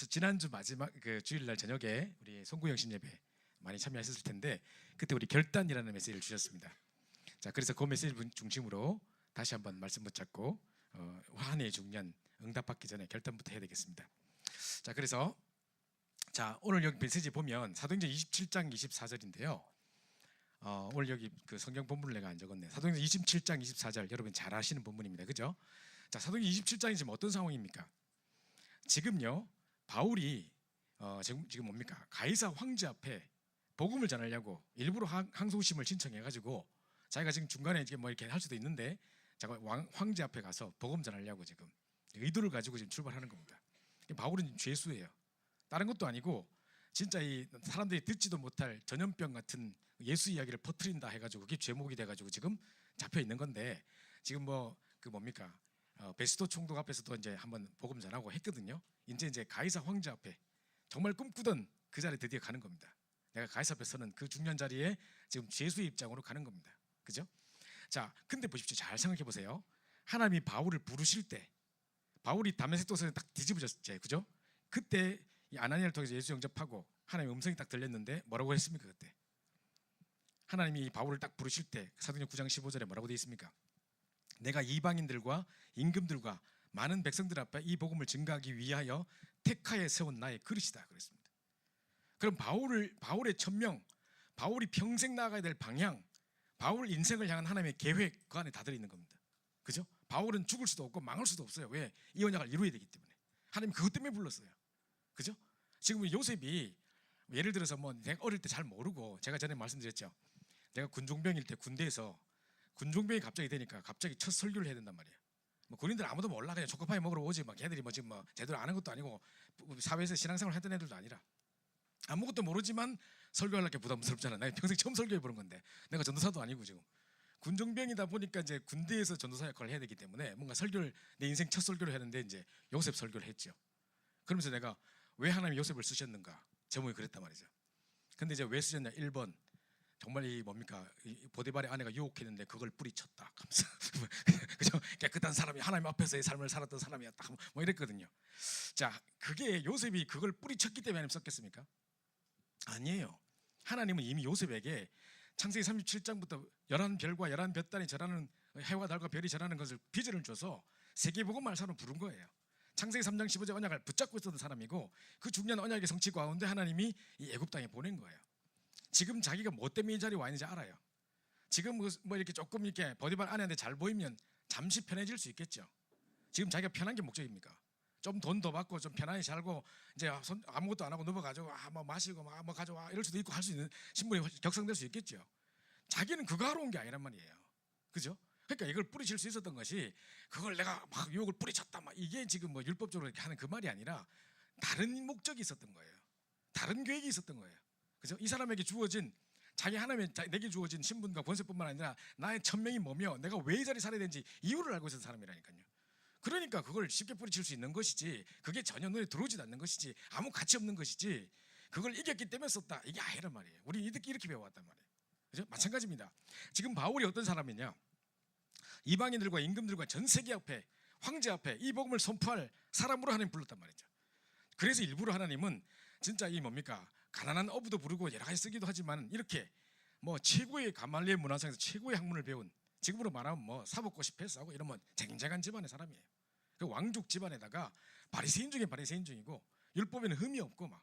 지난주 마지막 그 주일날 저녁에 우리 송구영신 예배 많이 참여하셨을 텐데 그때 우리 결단이라는 메시지를 주셨습니다. 자, 그래서 그 메시지 중심으로 다시 한번 말씀 붙잡고 한 해의 중년 응답받기 전에 결단부터 해야 되겠습니다. 자, 그래서 자, 오늘 여기 메시지 보면 사도행전 27장 24절인데요. 오늘 여기 그 성경 본문을 내가 안 적었네. 사도행전 27장 24절 여러분 잘 아시는 본문입니다. 그죠? 자, 사도행전 27장이 지금 어떤 상황입니까? 지금요 바울이 지금 뭡니까? 가이사 황제 앞에 복음을 전하려고 일부러 항소심을 신청해가지고 자기가 지금 중간에 이제 뭐 이렇게 할 수도 있는데 자가 황제 앞에 가서 복음 전하려고 지금 의도를 가지고 지금 출발하는 겁니다. 바울은 죄수예요. 다른 것도 아니고 진짜 이 사람들이 듣지도 못할 전염병 같은 예수 이야기를 퍼뜨린다 해가지고 그게 죄목이 돼가지고 지금 잡혀 있는 건데 지금 뭐 그 뭡니까? 베스토 총독 앞에서도 이제 한번 복음 전하고 했거든요. 이제 가이사 황제 앞에 정말 꿈꾸던 그 자리에 드디어 가는 겁니다. 내가 가이사 앞에 서는 그 중요한 자리에 지금 죄수의 입장으로 가는 겁니다. 그죠? 자, 근데 보십시오. 잘 생각해 보세요. 하나님이 바울을 부르실 때 바울이 다메섹 도성에 딱 뒤집어졌죠. 그죠? 그때 이 아나니아를 통해서 예수 영접하고 하나님의 음성이 딱 들렸는데 뭐라고 했습니까? 그때 하나님이 바울을 딱 부르실 때 사도행전 9장 15절에 뭐라고 되어 있습니까? 내가 이방인들과 임금들과 많은 백성들 앞에 이 복음을 증거하기 위하여 택하에 세운 나의 그릇이다 그랬습니다. 그럼 바울의 천명, 바울이 평생 나아가야 될 방향, 바울 인생을 향한 하나님의 계획 그 안에 다 들어있는 겁니다. 그죠? 바울은 죽을 수도 없고 망할 수도 없어요. 왜? 이 언약을 이루어야 되기 때문에. 하나님 그것 때문에 불렀어요. 그죠? 지금 요셉이 예를 들어서 뭐 내가 어릴 때 잘 모르고 제가 전에 말씀드렸죠. 내가 군종병일 때 군대에서 군종병이 갑자기 되니까 갑자기 첫 설교를 해야 된단 말이에요. 뭐 군인들 아무도 몰라. 그냥 초코파이 먹으러 오지. 막 걔들이 뭐 지금 뭐 제대로 아는 것도 아니고 사회에서 신앙생활 했던 애들도 아니라 아무것도 모르지만 설교하려니까 부담스럽잖아. 내가 평생 처음 설교해 보는 건데 내가 전도사도 아니고 지금 군종병이다 보니까 이제 군대에서 전도사 역할을 해야 되기 때문에 뭔가 설교를 내 인생 첫 설교를 했는데 이제 요셉 설교를 했죠. 그러면서 내가 왜 하나님이 요셉을 쓰셨는가 제목이 그랬단 말이죠. 근데 이제 왜 쓰셨냐 1번 정말 이 뭡니까 이 보디발의 아내가 유혹했는데 그걸 뿌리쳤다. 그죠? 깨끗한 사람이 하나님 앞에서의 삶을 살았던 사람이었다. 뭐 이랬거든요. 자, 그게 요셉이 그걸 뿌리쳤기 때문에 하나님 썼겠습니까? 아니에요. 하나님은 이미 요셉에게 창세기 37장부터 11별과 11볕단이 절하는 해와 달과 별이 절하는 것을 비전을 줘서 세계복음을 사람 부른 거예요. 창세기 3장 15절 언약을 붙잡고 있었던 사람이고 그 중요한 언약의 성취 가운데 하나님이 이 애굽 땅에 보낸 거예요. 지금 자기가 뭐 때문에 이 자리에 와 있는지 알아요. 지금 뭐 이렇게 조금 이렇게 버디발 아내한테 잘 보이면 잠시 편해질 수 있겠죠. 지금 자기가 편한 게 목적입니까? 좀 돈 더 받고 좀 편안히 살고 이제 아무것도 안 하고 누워가지고 뭐 마시고 뭐 가져와 이럴 수도 있고 할 수 있는 신분이 격상될 수 있겠죠. 자기는 그거 하러 온 게 아니란 말이에요. 그죠? 그러니까 이걸 뿌리칠 수 있었던 것이 그걸 내가 막 유혹을 뿌리쳤다 막 이게 지금 뭐 율법적으로 이렇게 하는 그 말이 아니라 다른 목적이 있었던 거예요. 다른 계획이 있었던 거예요. 그죠? 이 사람에게 주어진 자기 하나님의 내게 주어진 신분과 권세뿐만 아니라 나의 천명이 뭐며 내가 왜 이 자리에 살아야 되는지 이유를 알고 있었던 사람이라니까요. 그러니까 그걸 쉽게 뿌리칠 수 있는 것이지 그게 전혀 눈에 들어오지도 않는 것이지 아무 가치 없는 것이지 그걸 이겼기 때문에 썼다 이게 아니란 말이에요. 우리 이렇게 배워왔단 말이에요. 그죠? 마찬가지입니다. 지금 바울이 어떤 사람이냐? 이방인들과 임금들과 전 세계 앞에 황제 앞에 이 복음을 선포할 사람으로 하나님 불렀단 말이죠. 그래서 일부러 하나님은 진짜 이 뭡니까 가난한 어부도 부르고 여러 가지 쓰기도 하지만 이렇게 뭐 최고의 가말리엘 문화상에서 최고의 학문을 배운 지금으로 말하면 뭐 사법고시 패스하고 이러면 쟁쟁한 집안의 사람이에요. 그 왕족 집안에다가 바리새인 중에 바리새인 중이고 율법에는 흠이 없고 막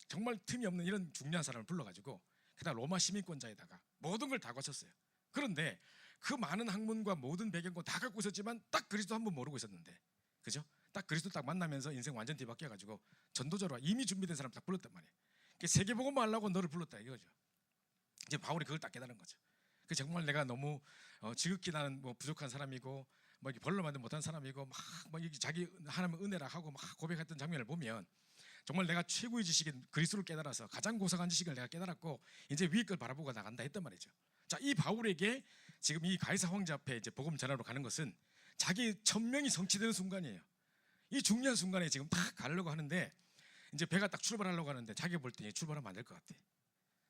정말 틈이 없는 이런 중요한 사람을 불러가지고 게다가 로마 시민권자에다가 모든 걸 다 거쳤어요. 그런데 그 많은 학문과 모든 배경과 다 갖고 있었지만 딱 그리스도 한 번 모르고 있었는데 그죠? 딱 그리스도 딱 만나면서 인생 완전 뒤바뀌어가지고 전도자로 이미 준비된 사람 딱 불렀단 말이에요. 세계복음만 하려고 너를 불렀다 이거죠. 이제 바울이 그걸 딱 깨달은 거죠. 그 정말 내가 너무 지극히 나는 뭐 부족한 사람이고 뭐 이렇게 벌로 만든 못한 사람이고 막 이렇게 자기 하나님의 은혜라 하고 막 고백했던 장면을 보면 정말 내가 최고의 지식인 그리스도를 깨달아서 가장 고상한 지식을 내가 깨달았고 이제 위에 걸 바라보고 나간다 했단 말이죠. 자, 이 바울에게 지금 이 가이사 황제 앞에 이제 복음 전하러 가는 것은 자기 천명이 성취되는 순간이에요. 이 중요한 순간에 지금 딱 가려고 하는데 이제 배가 딱 출발하려고 하는데 자기가 볼 때 출발하면 안 될 것 같아.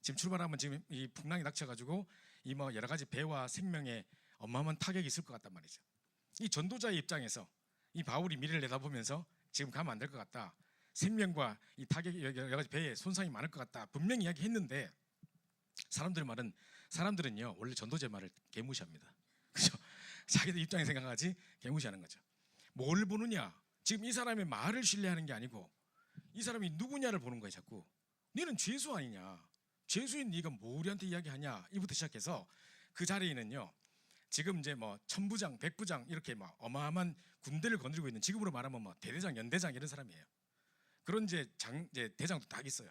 지금 출발하면 지금 이 풍랑이 닥쳐가지고 이 뭐 여러 가지 배와 생명에 어마어마한 타격이 있을 것 같단 말이죠. 이 전도자의 입장에서 이 바울이 미래를 내다보면서 지금 가면 안 될 것 같다. 생명과 이 타격이 여러 가지 배에 손상이 많을 것 같다 분명히 이야기했는데 사람들은요 원래 전도제 말을 개무시합니다. 그죠? 자기들 입장에 생각하지 개무시하는 거죠. 뭘 보느냐? 지금 이 사람의 말을 신뢰하는 게 아니고 이 사람이 누구냐를 보는 거예요. 자꾸 너는 죄수 아니냐? 죄수인 네가 뭐 우리한테 이야기하냐? 이부터 시작해서 그 자리에는요 지금 이제 뭐 천부장, 백부장 이렇게 막 어마어마한 군대를 거느리고 있는 지금으로 말하면 뭐 대대장, 연대장 이런 사람이에요. 그런 이제 대장도 딱 있어요.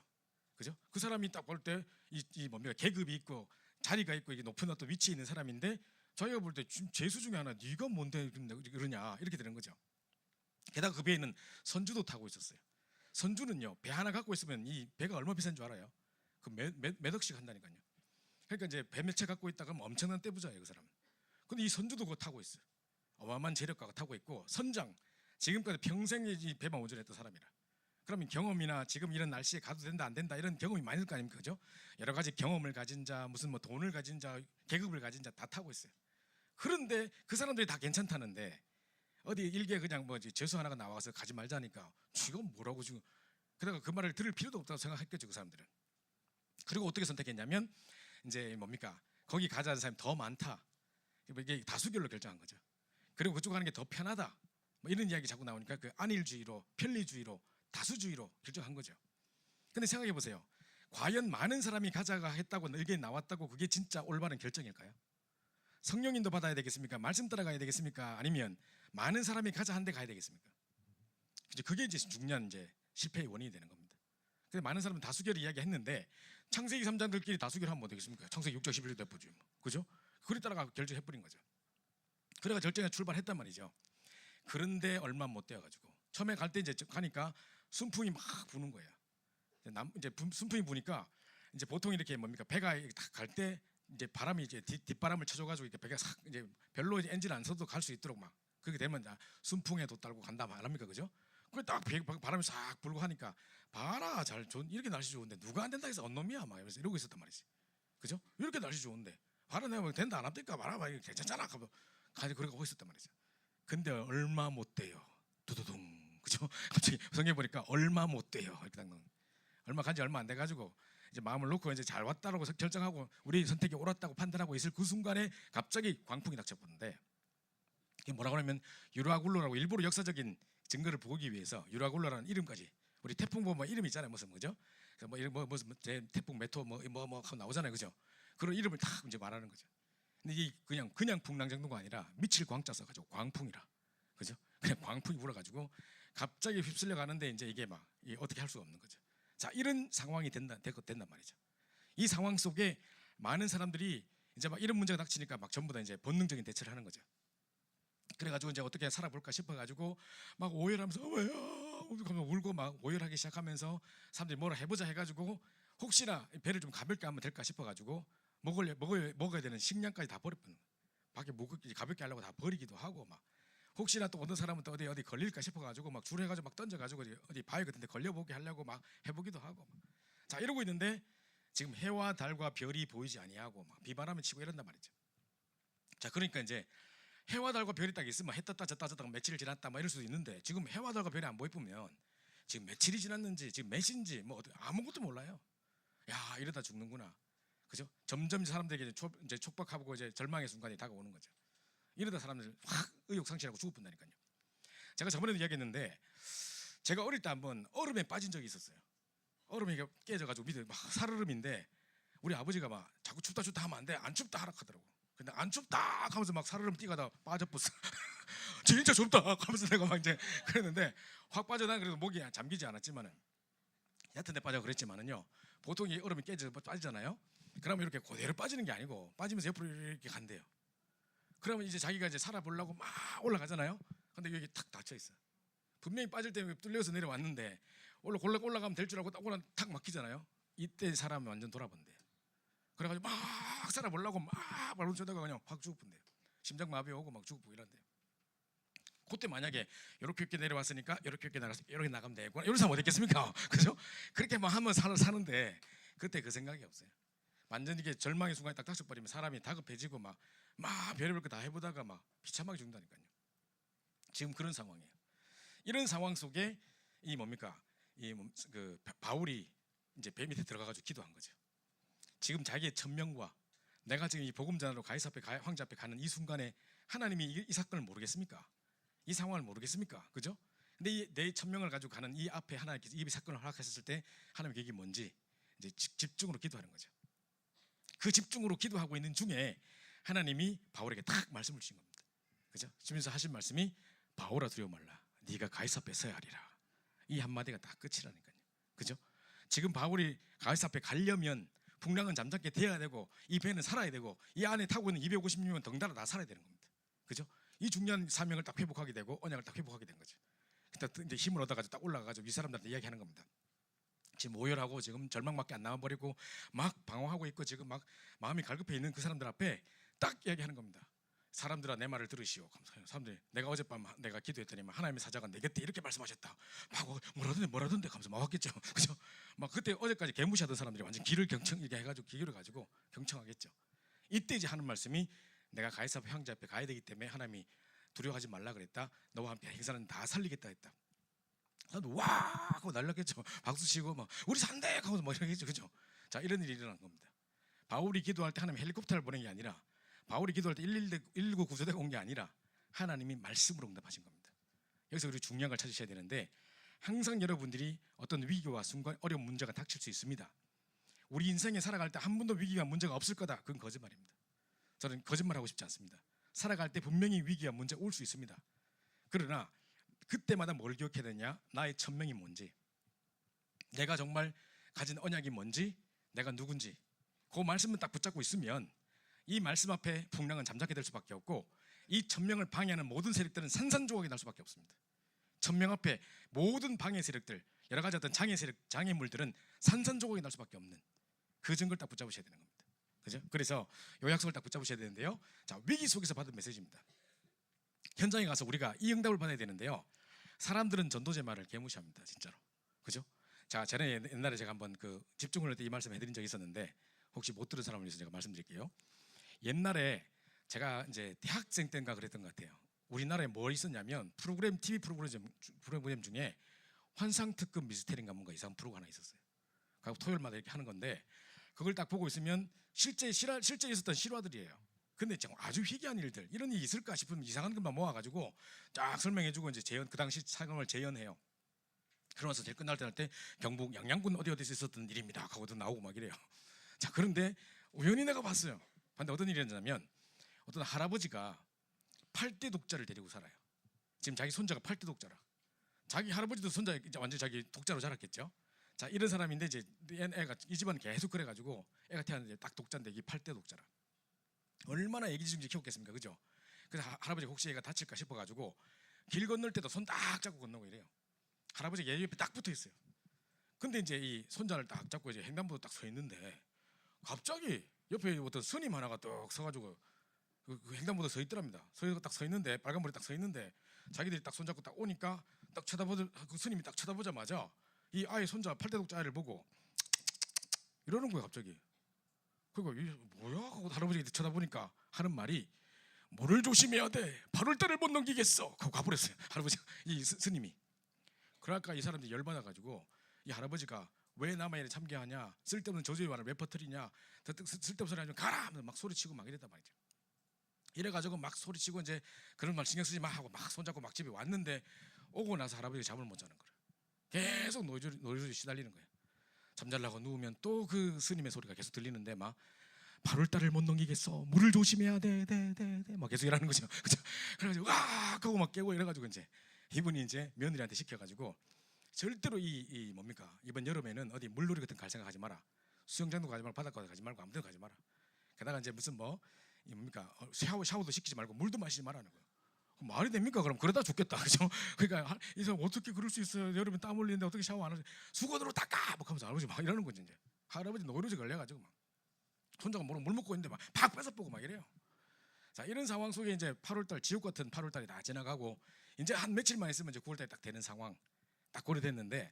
그죠? 그 사람이 딱 볼 때 이 뭡니까 계급이 있고 자리가 있고 이게 높은 어떤 위치에 있는 사람인데 저희가 볼 때 죄수 중에 하나 네가 뭔데 그러냐 이렇게 되는 거죠. 게다가 그 배에는 선주도 타고 있었어요. 선주는요 배 하나 갖고 있으면 이 배가 얼마 비싼 줄 알아요? 그 몇 억씩 한다니까요. 그러니까 이제 배 몇 채 갖고 있다가 엄청난 떼부자예요 그 사람은. 근데 이 선주도 그거 타고 있어요. 어마어마한 재력가가 타고 있고 선장 지금까지 평생 이 배만 운전했던 사람이라. 그러면 경험이나 지금 이런 날씨에 가도 된다 안 된다 이런 경험이 많을 거 아닙니까? 그죠? 여러 가지 경험을 가진 자 무슨 뭐 돈을 가진 자 계급을 가진 자 다 타고 있어요. 그런데 그 사람들이 다 괜찮다는데 어디 일개 그냥 뭐 재수 하나가 나와서 가지 말자니까 지금 뭐라고 지금 그러다가 그 말을 들을 필요도 없다고 생각했겠죠 그 사람들은. 그리고 어떻게 선택했냐면 이제 뭡니까 거기 가자는 사람이 더 많다 이게 다수결로 결정한 거죠. 그리고 그쪽 가는 게 더 편하다 뭐 이런 이야기 자꾸 나오니까 그 안일주의로 편리주의로 다수주의로 결정한 거죠. 근데 생각해 보세요. 과연 많은 사람이 가자가 했다고 의견이 나왔다고 그게 진짜 올바른 결정일까요? 성령인도 받아야 되겠습니까? 말씀 따라가야 되겠습니까? 아니면 많은 사람이 가자 한 데 가야 되겠습니까? 그게 이제 중요한 이제 실패의 원인이 되는 겁니다. 근데 많은 사람은 다수결을 이야기했는데 창세기 3장들끼리 다수결하면 뭐 되겠습니까? 창세기 6장 11절 대포죠. 그죠? 그에 따라가 결정해버린 거죠. 그래가 절정에 출발했단 말이죠. 그런데 얼마 못 되어가지고 처음에 갈 때 이제 가니까 순풍이 막 부는 거예요. 이제 순풍이 부니까 이제 보통 이렇게 뭡니까 배가 딱 갈 때 이제 바람이 이제 뒷바람을 쳐줘가지고 이렇게 배가 싹 이제 별로 이제 엔진 안 써도 갈 수 있도록 막 그렇게 되면 순풍에 돛달고 간다 말합니까 그죠? 그래 딱 바람이 싹 불고 하니까 봐라 이렇게 날씨 좋은데 누가 안 된다 해서 언놈이야 막 이러고 있었단 말이지. 그죠? 이렇게 날씨 좋은데 봐라 내가 뭐 된다 안 합니까 봐라 막 괜찮잖아 하고 그렇게 하고 있었단 말이죠. 근데 얼마 못 돼요. 두두둥 그죠? 갑자기 성경 보니까 얼마 못 돼요. 이렇게 딱 얼마 간지 얼마 안 돼 가지고 이제 마음을 놓고 이제 잘 왔다라고 결정하고 우리 선택이 옳았다고 판단하고 있을 그 순간에 갑자기 광풍이 닥쳐버렸는데 이게 뭐라고 하면 유라굴로라고 일부러 역사적인 증거를 보기 위해서 유라굴로라는 이름까지 우리 태풍 보면 이름 있잖아요 무슨 그죠? 뭐 이런 무슨 태풍 메토 뭐 하고 나오잖아요 그죠? 그런 이름을 딱 이제 말하는 거죠. 근데 이게 그냥 풍랑 정도가 아니라 미칠 광자 써가지고 광풍이라 그죠? 그냥 광풍이 불어가지고 갑자기 휩쓸려 가는데 이제 이게 막 어떻게 할 수가 없는 거죠. 자 이런 상황이 된단 말이죠. 이 상황 속에 많은 사람들이 이제 막 이런 문제가 닥치니까 막 전부 다 이제 본능적인 대처를 하는 거죠. 그래가지고 이제 어떻게 살아볼까 싶어가지고 막 오열하면서 어머야 울고 막 오열하기 시작하면서 사람들이 뭐라 해보자 해가지고 혹시나 배를 좀 가볍게 하면 될까 싶어가지고 먹어야 되는 식량까지 다 버렸거든요. 밖에 가볍게 하려고 다 버리기도 하고 막 혹시나 또 어떤 사람은 또 어디 걸릴까 싶어가지고 막 줄해가지고 막 던져가지고 어디 바위 같은데 걸려보게 하려고 막 해보기도 하고 자 이러고 있는데 지금 해와 달과 별이 보이지 아니하고 막 비바람을 치고 이런단 말이죠. 자 그러니까 이제 해와 달과 별이 딱 있으면 해 떴다 졌다 졌다 며칠 지났다 뭐 이럴 수도 있는데 지금 해와 달과 별이 안 보이면 지금 며칠이 지났는지 지금 몇 시인지 뭐 아무것도 몰라요. 야 이러다 죽는구나. 그죠? 점점 사람들에게 이제 촉박하고 이제 절망의 순간이 다가오는 거죠. 이러다 사람들 확 의욕상실하고 죽을 뻔다니까요. 제가 저번에도 이야기했는데 제가 어릴 때 한번 얼음에 빠진 적이 있었어요. 얼음이 깨져가지고 밑에 막 살얼음인데 우리 아버지가 막 자꾸 춥다 하면 안 돼. 안 춥다 하라 하더라고. 근데 안 춥다 하면서 막 살얼음 뛰가다 빠져버렸어. 진짜 춥다 하면서 내가 막 이제 그랬는데 확 빠져나 그래도 목이 잠기지 않았지만은 얕은 데 빠져 그랬지만은요. 보통 이 얼음이 깨져 빠지잖아요. 그러면 이렇게 그대로 빠지는 게 아니고 빠지면서 옆으로 이렇게 간대요. 그러면 이제 자기가 이제 살아보려고 막 올라가잖아요. 근데 여기 탁 닫혀 있어. 분명히 빠질 때 뚫려서 내려왔는데 올라가면 될 줄 알고 탁 막히잖아요. 이때 사람이 완전 돌아본대. 그래가지고 막 살아보려고 막 발로 쳐다가 그냥 확 죽어본대요. 심장마비 오고 막 죽고 이런대요. 그때 만약에 이렇게 내려왔으니까 이렇게 나가서 이렇게 나가면 되고 이런 사람 어디 있겠습니까? 그죠? 그렇게 막 하면 사는데 그때 그 생각이 없어요. 완전히 이게 절망의 순간에 딱 닥쳐버리면 사람이 다급해지고 막 별의별 거 다 해보다가 막 비참하게 죽는다니까요. 지금 그런 상황이에요. 이런 상황 속에 이 뭡니까 그 바울이 이제 배 밑에 들어가가지고 기도한 거죠. 지금 자기의 천명과 내가 지금 이 복음 전하러 가이사 앞에 황제 앞에 가는 이 순간에 하나님이 이 사건을 모르겠습니까? 이 상황을 모르겠습니까? 그죠? 근데 내 천명을 가지고 가는 이 앞에 하나님께서 이 사건을 허락하셨을 때 하나님 이게 뭔지 이제 집중으로 기도하는 거죠. 그 집중으로 기도하고 있는 중에 하나님이 바울에게 딱 말씀을 주신 겁니다. 그죠? 주면서 하신 말씀이 바울아 두려워 말라. 네가 가이사 앞에 서야 하리라. 이 한마디가 다 끝이라니까요. 그죠? 지금 바울이 가이사 앞에 가려면 풍랑은 잠잠게 돼야 되고 이 배는 살아야 되고 이 안에 타고 있는 256명 덩달아 다 살아야 되는 겁니다. 그죠? 이 중요한 사명을 딱 회복하게 되고 언약을 딱 회복하게 된 거죠. 그때 이제 힘을 얻어가지고 딱 올라가가지고 이 사람들한테 이야기하는 겁니다. 지금 오열하고 지금 절망밖에 안 남아버리고 막 방황하고 있고 지금 막 마음이 갈급해 있는 그 사람들 앞에 딱 이야기하는 겁니다. 사람들아 내 말을 들으시오. 사람들이 내가 어젯밤 내가 기도했더니만 하나님의 사자가 내 곁에 이렇게 말씀하셨다. 막 뭐라던데 하면서 막 왔겠죠. 그죠? 막 그때 어제까지 개무시하던 사람들이 완전 귀를 경청 이렇게 해가지고 귀를 가지고 경청하겠죠. 이때 이제 하는 말씀이 내가 가이사 황제 앞에 가야 되기 때문에 하나님이 두려워하지 말라 그랬다. 너와 함께 행사는 다 살리겠다 했다. 사람들 와 하고 날렸겠죠. 박수 치고 막 우리 산대 하고 막 이러겠죠. 그죠? 자 이런 일이 일어난 겁니다. 바울이 기도할 때 하나님 헬리콥터를 보낸 게 아니라 바울이 기도할 때 119 구조대가 온 게 아니라 하나님이 말씀으로 응답하신 겁니다. 여기서 우리 중요한 걸 찾으셔야 되는데 항상 여러분들이 어떤 위기와 순간 어려운 문제가 닥칠 수 있습니다. 우리 인생에 살아갈 때 한 번도 위기가 문제가 없을 거다. 그건 거짓말입니다. 저는 거짓말하고 싶지 않습니다. 살아갈 때 분명히 위기와 문제가 올 수 있습니다. 그러나 그때마다 뭘 기억해야 되냐? 나의 천명이 뭔지, 내가 정말 가진 언약이 뭔지, 내가 누군지 그 말씀을 딱 붙잡고 있으면 이 말씀 앞에 풍랑은 잠잠게 될 수밖에 없고 이 천명을 방해하는 모든 세력들은 산산조각이 날 수밖에 없습니다. 천명 앞에 모든 방해 세력들, 여러 가지 어떤 장애물들은 산산조각이 날 수밖에 없는 그 증거를 딱 붙잡으셔야 되는 겁니다. 그죠? 그래서 이 약속을 딱 붙잡으셔야 되는데요. 자, 위기 속에서 받은 메시지입니다. 현장에 가서 우리가 이 응답을 받아야 되는데요. 사람들은 전도제 말을 개무시합니다. 진짜로. 그죠? 자, 전에 옛날에 제가 한번 그 집중을 할 때 이 말씀 해드린 적이 있었는데 혹시 못 들은 사람을 위해서 제가 말씀드릴게요. 옛날에 제가 이제 대학생 때인가 그랬던 것 같아요. 우리나라에 뭐 있었냐면 TV 프로그램 중에 환상특급 미스테리인가 뭔가 이상한 프로가 하나 있었어요. 그리고 토요일마다 이렇게 하는 건데 그걸 딱 보고 있으면 실제 있었던 실화들이에요. 근데 아주 희귀한 일들, 이런 일이 있을까 싶은 이상한 것만 모아가지고 쫙 설명해주고 이제 그 당시 상황을 재현해요. 그러면서 제일 끝날 때 경북 양양군 어디서 있었던 일입니다 하고도 나오고 막 이래요. 자, 그런데 우연히 내가 봤어요. 근데 어떤 일이었냐면 어떤 할아버지가 8대 독자를 데리고 살아요. 지금 자기 손자가 8대 독자라. 자기 할아버지도 손자 이제 완전 자기 독자로 자랐겠죠. 자, 이런 사람인데 이제 애가 이 집안은 계속 그래가지고 애가 태어났는데 딱 독자인데 이게 8대 독자라. 얼마나 애기중지 키웠겠습니까, 그죠? 그래서 할아버지가 혹시 애가 다칠까 싶어가지고 길 건널 때도 손 딱 잡고 건너고 이래요. 할아버지가 얘 옆에 딱 붙어 있어요. 근데 이제 이 손자를 딱 잡고 이제 횡단보도 딱 서 있는데 갑자기 옆에 어떤 스님 하나가 딱 서가지고 그 횡단보도 서 있더랍니다. 딱 서 있는데 빨간 머리 딱 서 있는데 자기들이 딱 손잡고 딱 오니까 딱 그 스님이 딱 쳐다보자마자 이 아이 손자 8대 독자 아이를 보고 이러는 거예요 갑자기. 그러니까 이 뭐야 하고 할아버지가 쳐다보니까 하는 말이 뭐를 조심해야 돼. 8월달을 못 넘기겠어. 하고 가버렸어요. 할아버지가 이 스님이. 그러니까 이 사람들이 열받아가지고 이 할아버지가 왜 남아이를 참게하냐, 쓸데없는 저주의 말을 왜 퍼뜨리냐, 쓸데없는 소리 하면 가라 하면서 막 소리치고 막 이랬단 말이죠. 이래가지고 막 소리치고 이제 그런 말 신경 쓰지 마 하고 막 손잡고 막 집에 왔는데 오고 나서 할아버지가 잠을 못 자는 거예요. 계속 노이로제 시달리는 거예요. 잠자려고 누우면 또 그 스님의 소리가 계속 들리는데 막 8월달을 못 넘기겠어. 물을 조심해야 돼. 막 계속 이러는 거죠. 그래가지고 와 하고 막 깨고 이래가지고 이제 이분이 이제 며느리한테 시켜가지고 절대로 이 뭡니까 이번 여름에는 어디 물놀이 같은 갈 생각하지 마라. 수영장도 가지 말고 바닷가 가지 말고 아무데나 가지 마라. 게다가 이제 무슨 뭡니까 샤워도 시키지 말고 물도 마시지 말라는 거예요. 말이 됩니까? 그럼 그러다 죽겠다, 그죠? 그러니까 이 사람 어떻게 그럴 수 있어요? 여름에 땀 흘리는데 어떻게 샤워 안 하지? 수건으로 닦아! 막 하면서 할아버지 막 이러는 거지 이제. 할아버지 노이로제 걸려가지고 막 손자가 물 먹고 있는데 막 팍 뺏어보고 막 이래요. 자, 이런 상황 속에 이제 8월달 지옥 같은 8월달이 다 지나가고 이제 한 며칠만 있으면 이제 9월달이 딱 되는 상황 딱 고려됐는데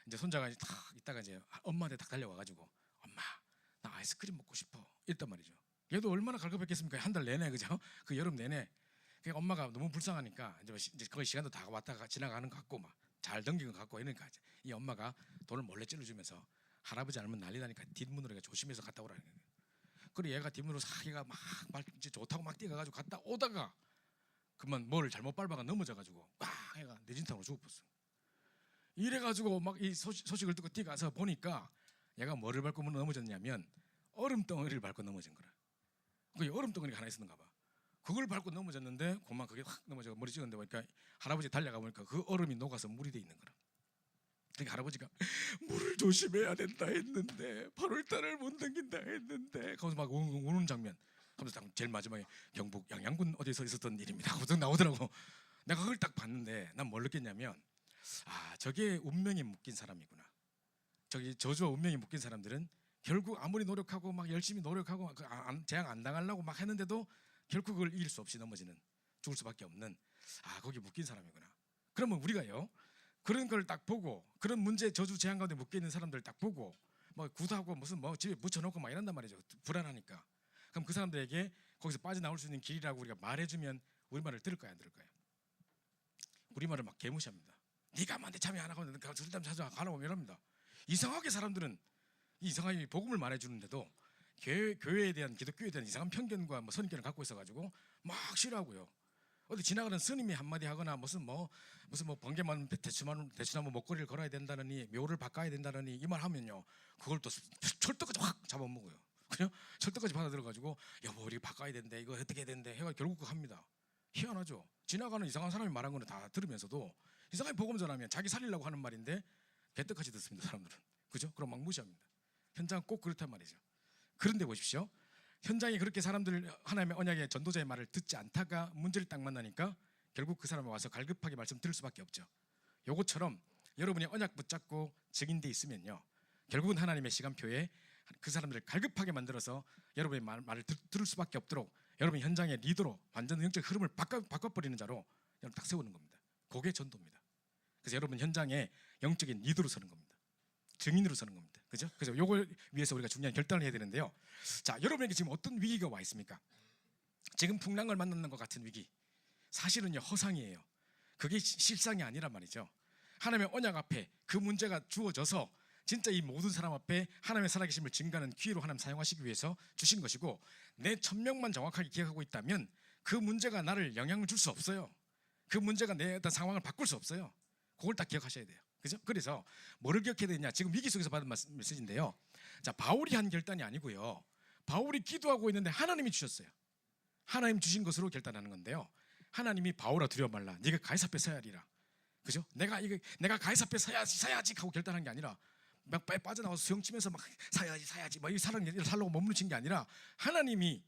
이제 손자가 이제 탁 있다가 이제 엄마한테 딱 달려와가지고 엄마 나 아이스크림 먹고 싶어 이랬단 말이죠. 얘도 얼마나 갈급했겠습니까? 한 달 내내 그죠? 그 여름 내내. 그러니까 엄마가 너무 불쌍하니까 이제 거의 시간도 다 왔다가 지나가는 것 같고 막 잘 넘긴 거 갖고 이러니까 이 엄마가 돈을 몰래 찔러주면서 할아버지 알면 난리 나니까 뒷문으로 조심해서 갔다 오라는 거예요. 그리고 얘가 뒷문으로 사기가 막 좋다고 막 뛰어가가지고 갔다 오다가 그만 뭐를 잘못 밟아가 넘어져가지고 꽉 해가 내진탕으로 죽어버렸어. 이래가지고 막 이 소식을 듣고 뛰어가서 보니까 얘가 뭐를 밟고 넘어졌냐면 얼음 덩어리를 밟고 넘어진 거라. 그 얼음 덩어리가 하나 있었는가 봐. 그걸 밟고 넘어졌는데 그만 그게 확 넘어져 머리 찍었는데 보니까 할아버지 달려가 보니까 그 얼음이 녹아서 물이 돼 있는 거라. 그러니까 할아버지가 물을 조심해야 된다 했는데 8월달을 못 넘긴다 했는데 거기서 막 우는 장면. 하면서 제일 마지막에 경북 양양군 어디서 있었던 일입니다 하고 나오더라고. 내가 그걸 딱 봤는데 난 뭘 느꼈냐면 저게 운명이 묶인 사람이구나. 저기 저주와 운명이 묶인 사람들은 결국 아무리 노력하고 막 열심히 노력하고 재앙 안 당하려고 막 했는데도 결국 그걸 이길 수 없이 넘어지는, 죽을 수밖에 없는 거기 묶인 사람이구나. 그러면 우리가요 그런 걸 딱 보고 그런 문제 저주 재앙 가운데 묶여 있는 사람들 딱 보고 뭐 구두하고 무슨 뭐 집에 묻혀놓고 막 이런단 말이죠. 불안하니까. 그럼 그 사람들에게 거기서 빠져나올 수 있는 길이라고 우리가 말해주면 우리 말을 들을까요 안 들을까요? 우리 말을 막 개무시합니다. 네가 만데 참여 안 하고 술담 찾아가라고 이럽니다. 이상하게 사람들은 이상하게 복음을 말해주는데도 교회에 대한 기독교에 대한 이상한 편견과 뭐 선입견을 갖고 있어가지고 막 싫어하고요. 어디 지나가는 스님이 한마디 하거나 무슨 뭐 번개만 대추나무 목걸이를 걸어야 된다느니 묘를 바꿔야 된다느니 이 말 하면요 그걸 또 철떡까지 확 잡아먹어요. 그냥 철떡까지 받아들여가지고 여보 우리 바꿔야 된대 이거 어떻게 해야 된대 해가 결국 그거 합니다. 희한하죠. 지나가는 이상한 사람이 말한 거는 다 들으면서도 이상하게 복음 전하면 자기 살리려고 하는 말인데 개떡같이 듣습니다 사람들은. 그죠? 그럼 막 무시합니다. 현장 꼭 그렇단 말이죠. 그런데 보십시오. 현장에 그렇게 사람들 하나님의 언약의 전도자의 말을 듣지 않다가 문제를 딱 만나니까 결국 그 사람이 와서 갈급하게 말씀 들을 수밖에 없죠. 요것처럼 여러분이 언약 붙잡고 증인돼 있으면요 결국은 하나님의 시간표에 그 사람들을 갈급하게 만들어서 여러분의 말을 들을 수밖에 없도록 여러분 현장의 리더로 완전 영적 흐름을 바꿔버리는 자로 여러분 딱 세우는 겁니다. 그게 전도입니다. 그래서 여러분 현장에 영적인 리더로 서는 겁니다. 증인으로 서는 겁니다. 그죠? 그래서 요걸 위해서 우리가 중요한 결단을 해야 되는데요. 자, 여러분에게 지금 어떤 위기가 와 있습니까? 지금 풍랑을 만나는 것 같은 위기. 사실은요 허상이에요. 그게 실상이 아니란 말이죠. 하나님의 언약 앞에 그 문제가 주어져서 진짜 이 모든 사람 앞에 하나님의 살아계심을 증거하는 기회로 하나님 사용하시기 위해서 주신 것이고 내 천명만 정확하게 기억하고 있다면 그 문제가 나를 영향을 줄 수 없어요. 그 문제가 내 어떤 상황을 바꿀 수 없어요. 그걸 딱 기억하셔야 돼요. 그죠? 그래서 뭐를 기억해야 되냐? 지금 위기 속에서 받은 메시지인데요. 자, 바울이 한 결단이 아니고요. 바울이 기도하고 있는데 하나님이 주셨어요. 하나님 주신 것으로 결단하는 건데요. 하나님이 바울아 두려워 말라. 네가 가이사 앞에 서야 하리라. 그죠? 내가 가이사 앞에 서야지 하고 결단한 게 아니라 막 빠져나와서 수영 치면서 막 사야지 막 이 살려고 몸부림친 게 아니라 하나님이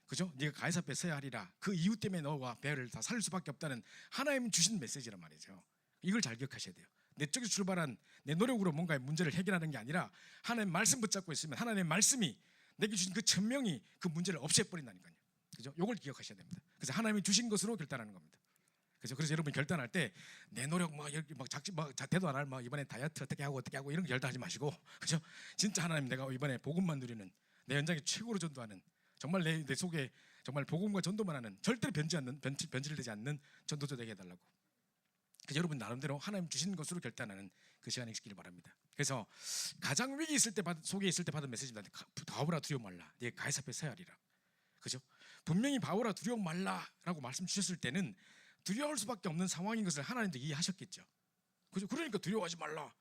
그죠? 네가 가이사 앞에 서야 하리라. 그 이유 때문에 너와 배를 다 살릴 수밖에 없다는 하나님 주신 메시지란 말이죠. 이걸 잘 기억하셔야 돼요. 내 쪽에서 출발한 내 노력으로 뭔가 문제를 해결하는 게 아니라 하나님 말씀 붙잡고 있으면 하나님의 말씀이 내게 주신 그 천명이 그 문제를 없애버린다니까요. 그죠? 이걸 기억하셔야 됩니다. 그래서 하나님이 주신 것으로 결단하는 겁니다. 그죠? 그래서 여러분 결단할 때 내 노력 막 작지 대도 안 할 이번에 다이어트 어떻게 하고 이런 거 결단하지 마시고 그죠? 진짜 하나님 내가 이번에 복음만 누리는 내 현장에 최고로 전도하는 정말 내 속에 정말 복음과 전도만 하는 절대로 변질되지 않는 전도자 되게 해달라고. 그래서 여러분 나름대로 하나님 주신 것으로 결단하는 그 시간이 있기를 바랍니다. 그래서 가장 위기 속에 있을 때 받은 메시지입니다. 바울아 두려워 말라. 네가 가이사 앞에 서야 하리라. 그죠? 분명히 바울아 두려워 말라라고 말씀 주셨을 때는 두려워할 수밖에 없는 상황인 것을 하나님도 이해하셨겠죠. 그죠? 그러니까 두려워하지 말라.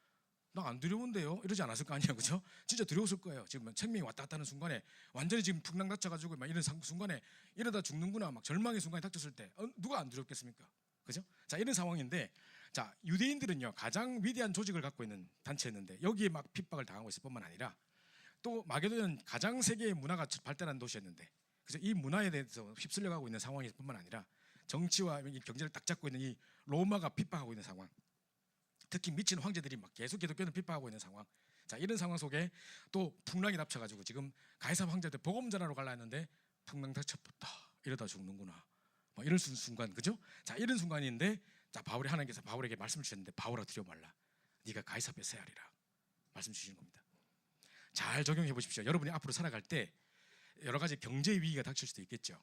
나 안 두려운데요? 이러지 않았을 거 아니에요, 그죠? 진짜 두려웠을 거예요. 지금 생명이 왔다 갔다 하는 순간에 완전히 지금 풍랑 닥쳐가지고 막 이런 순간에 이러다 죽는구나 막 절망의 순간이 닥쳤을 때 누가 안 두렵겠습니까? 그죠? 자, 이런 상황인데, 자, 유대인들은요 가장 위대한 조직을 갖고 있는 단체였는데 여기에 막 핍박을 당하고 있을 뿐만 아니라 또 마게도는 가장 세계의 문화가 발달한 도시였는데, 그래서 이 문화에 대해서 휩쓸려가고 있는 상황일 뿐만 아니라 정치와 경제를 딱 잡고 있는 이 로마가 핍박하고 있는 상황, 특히 미친 황제들이 막 계속 기독교를 핍박하고 있는 상황. 자, 이런 상황 속에 또 풍랑이 닥쳐가지고 지금 가이사 황제한테 복음 전하러 갈라 했는데 풍랑 닥쳐붙다 이러다 죽는구나. 뭐 이런 순간, 그죠? 자, 이런 순간인데, 자, 하나님께서 바울에게 말씀을 주셨는데 바울아 두려워 말라. 네가 가이사 앞에 서야 하리라. 말씀 주시는 겁니다. 잘 적용해 보십시오. 여러분이 앞으로 살아갈 때 여러 가지 경제 위기가 닥칠 수도 있겠죠.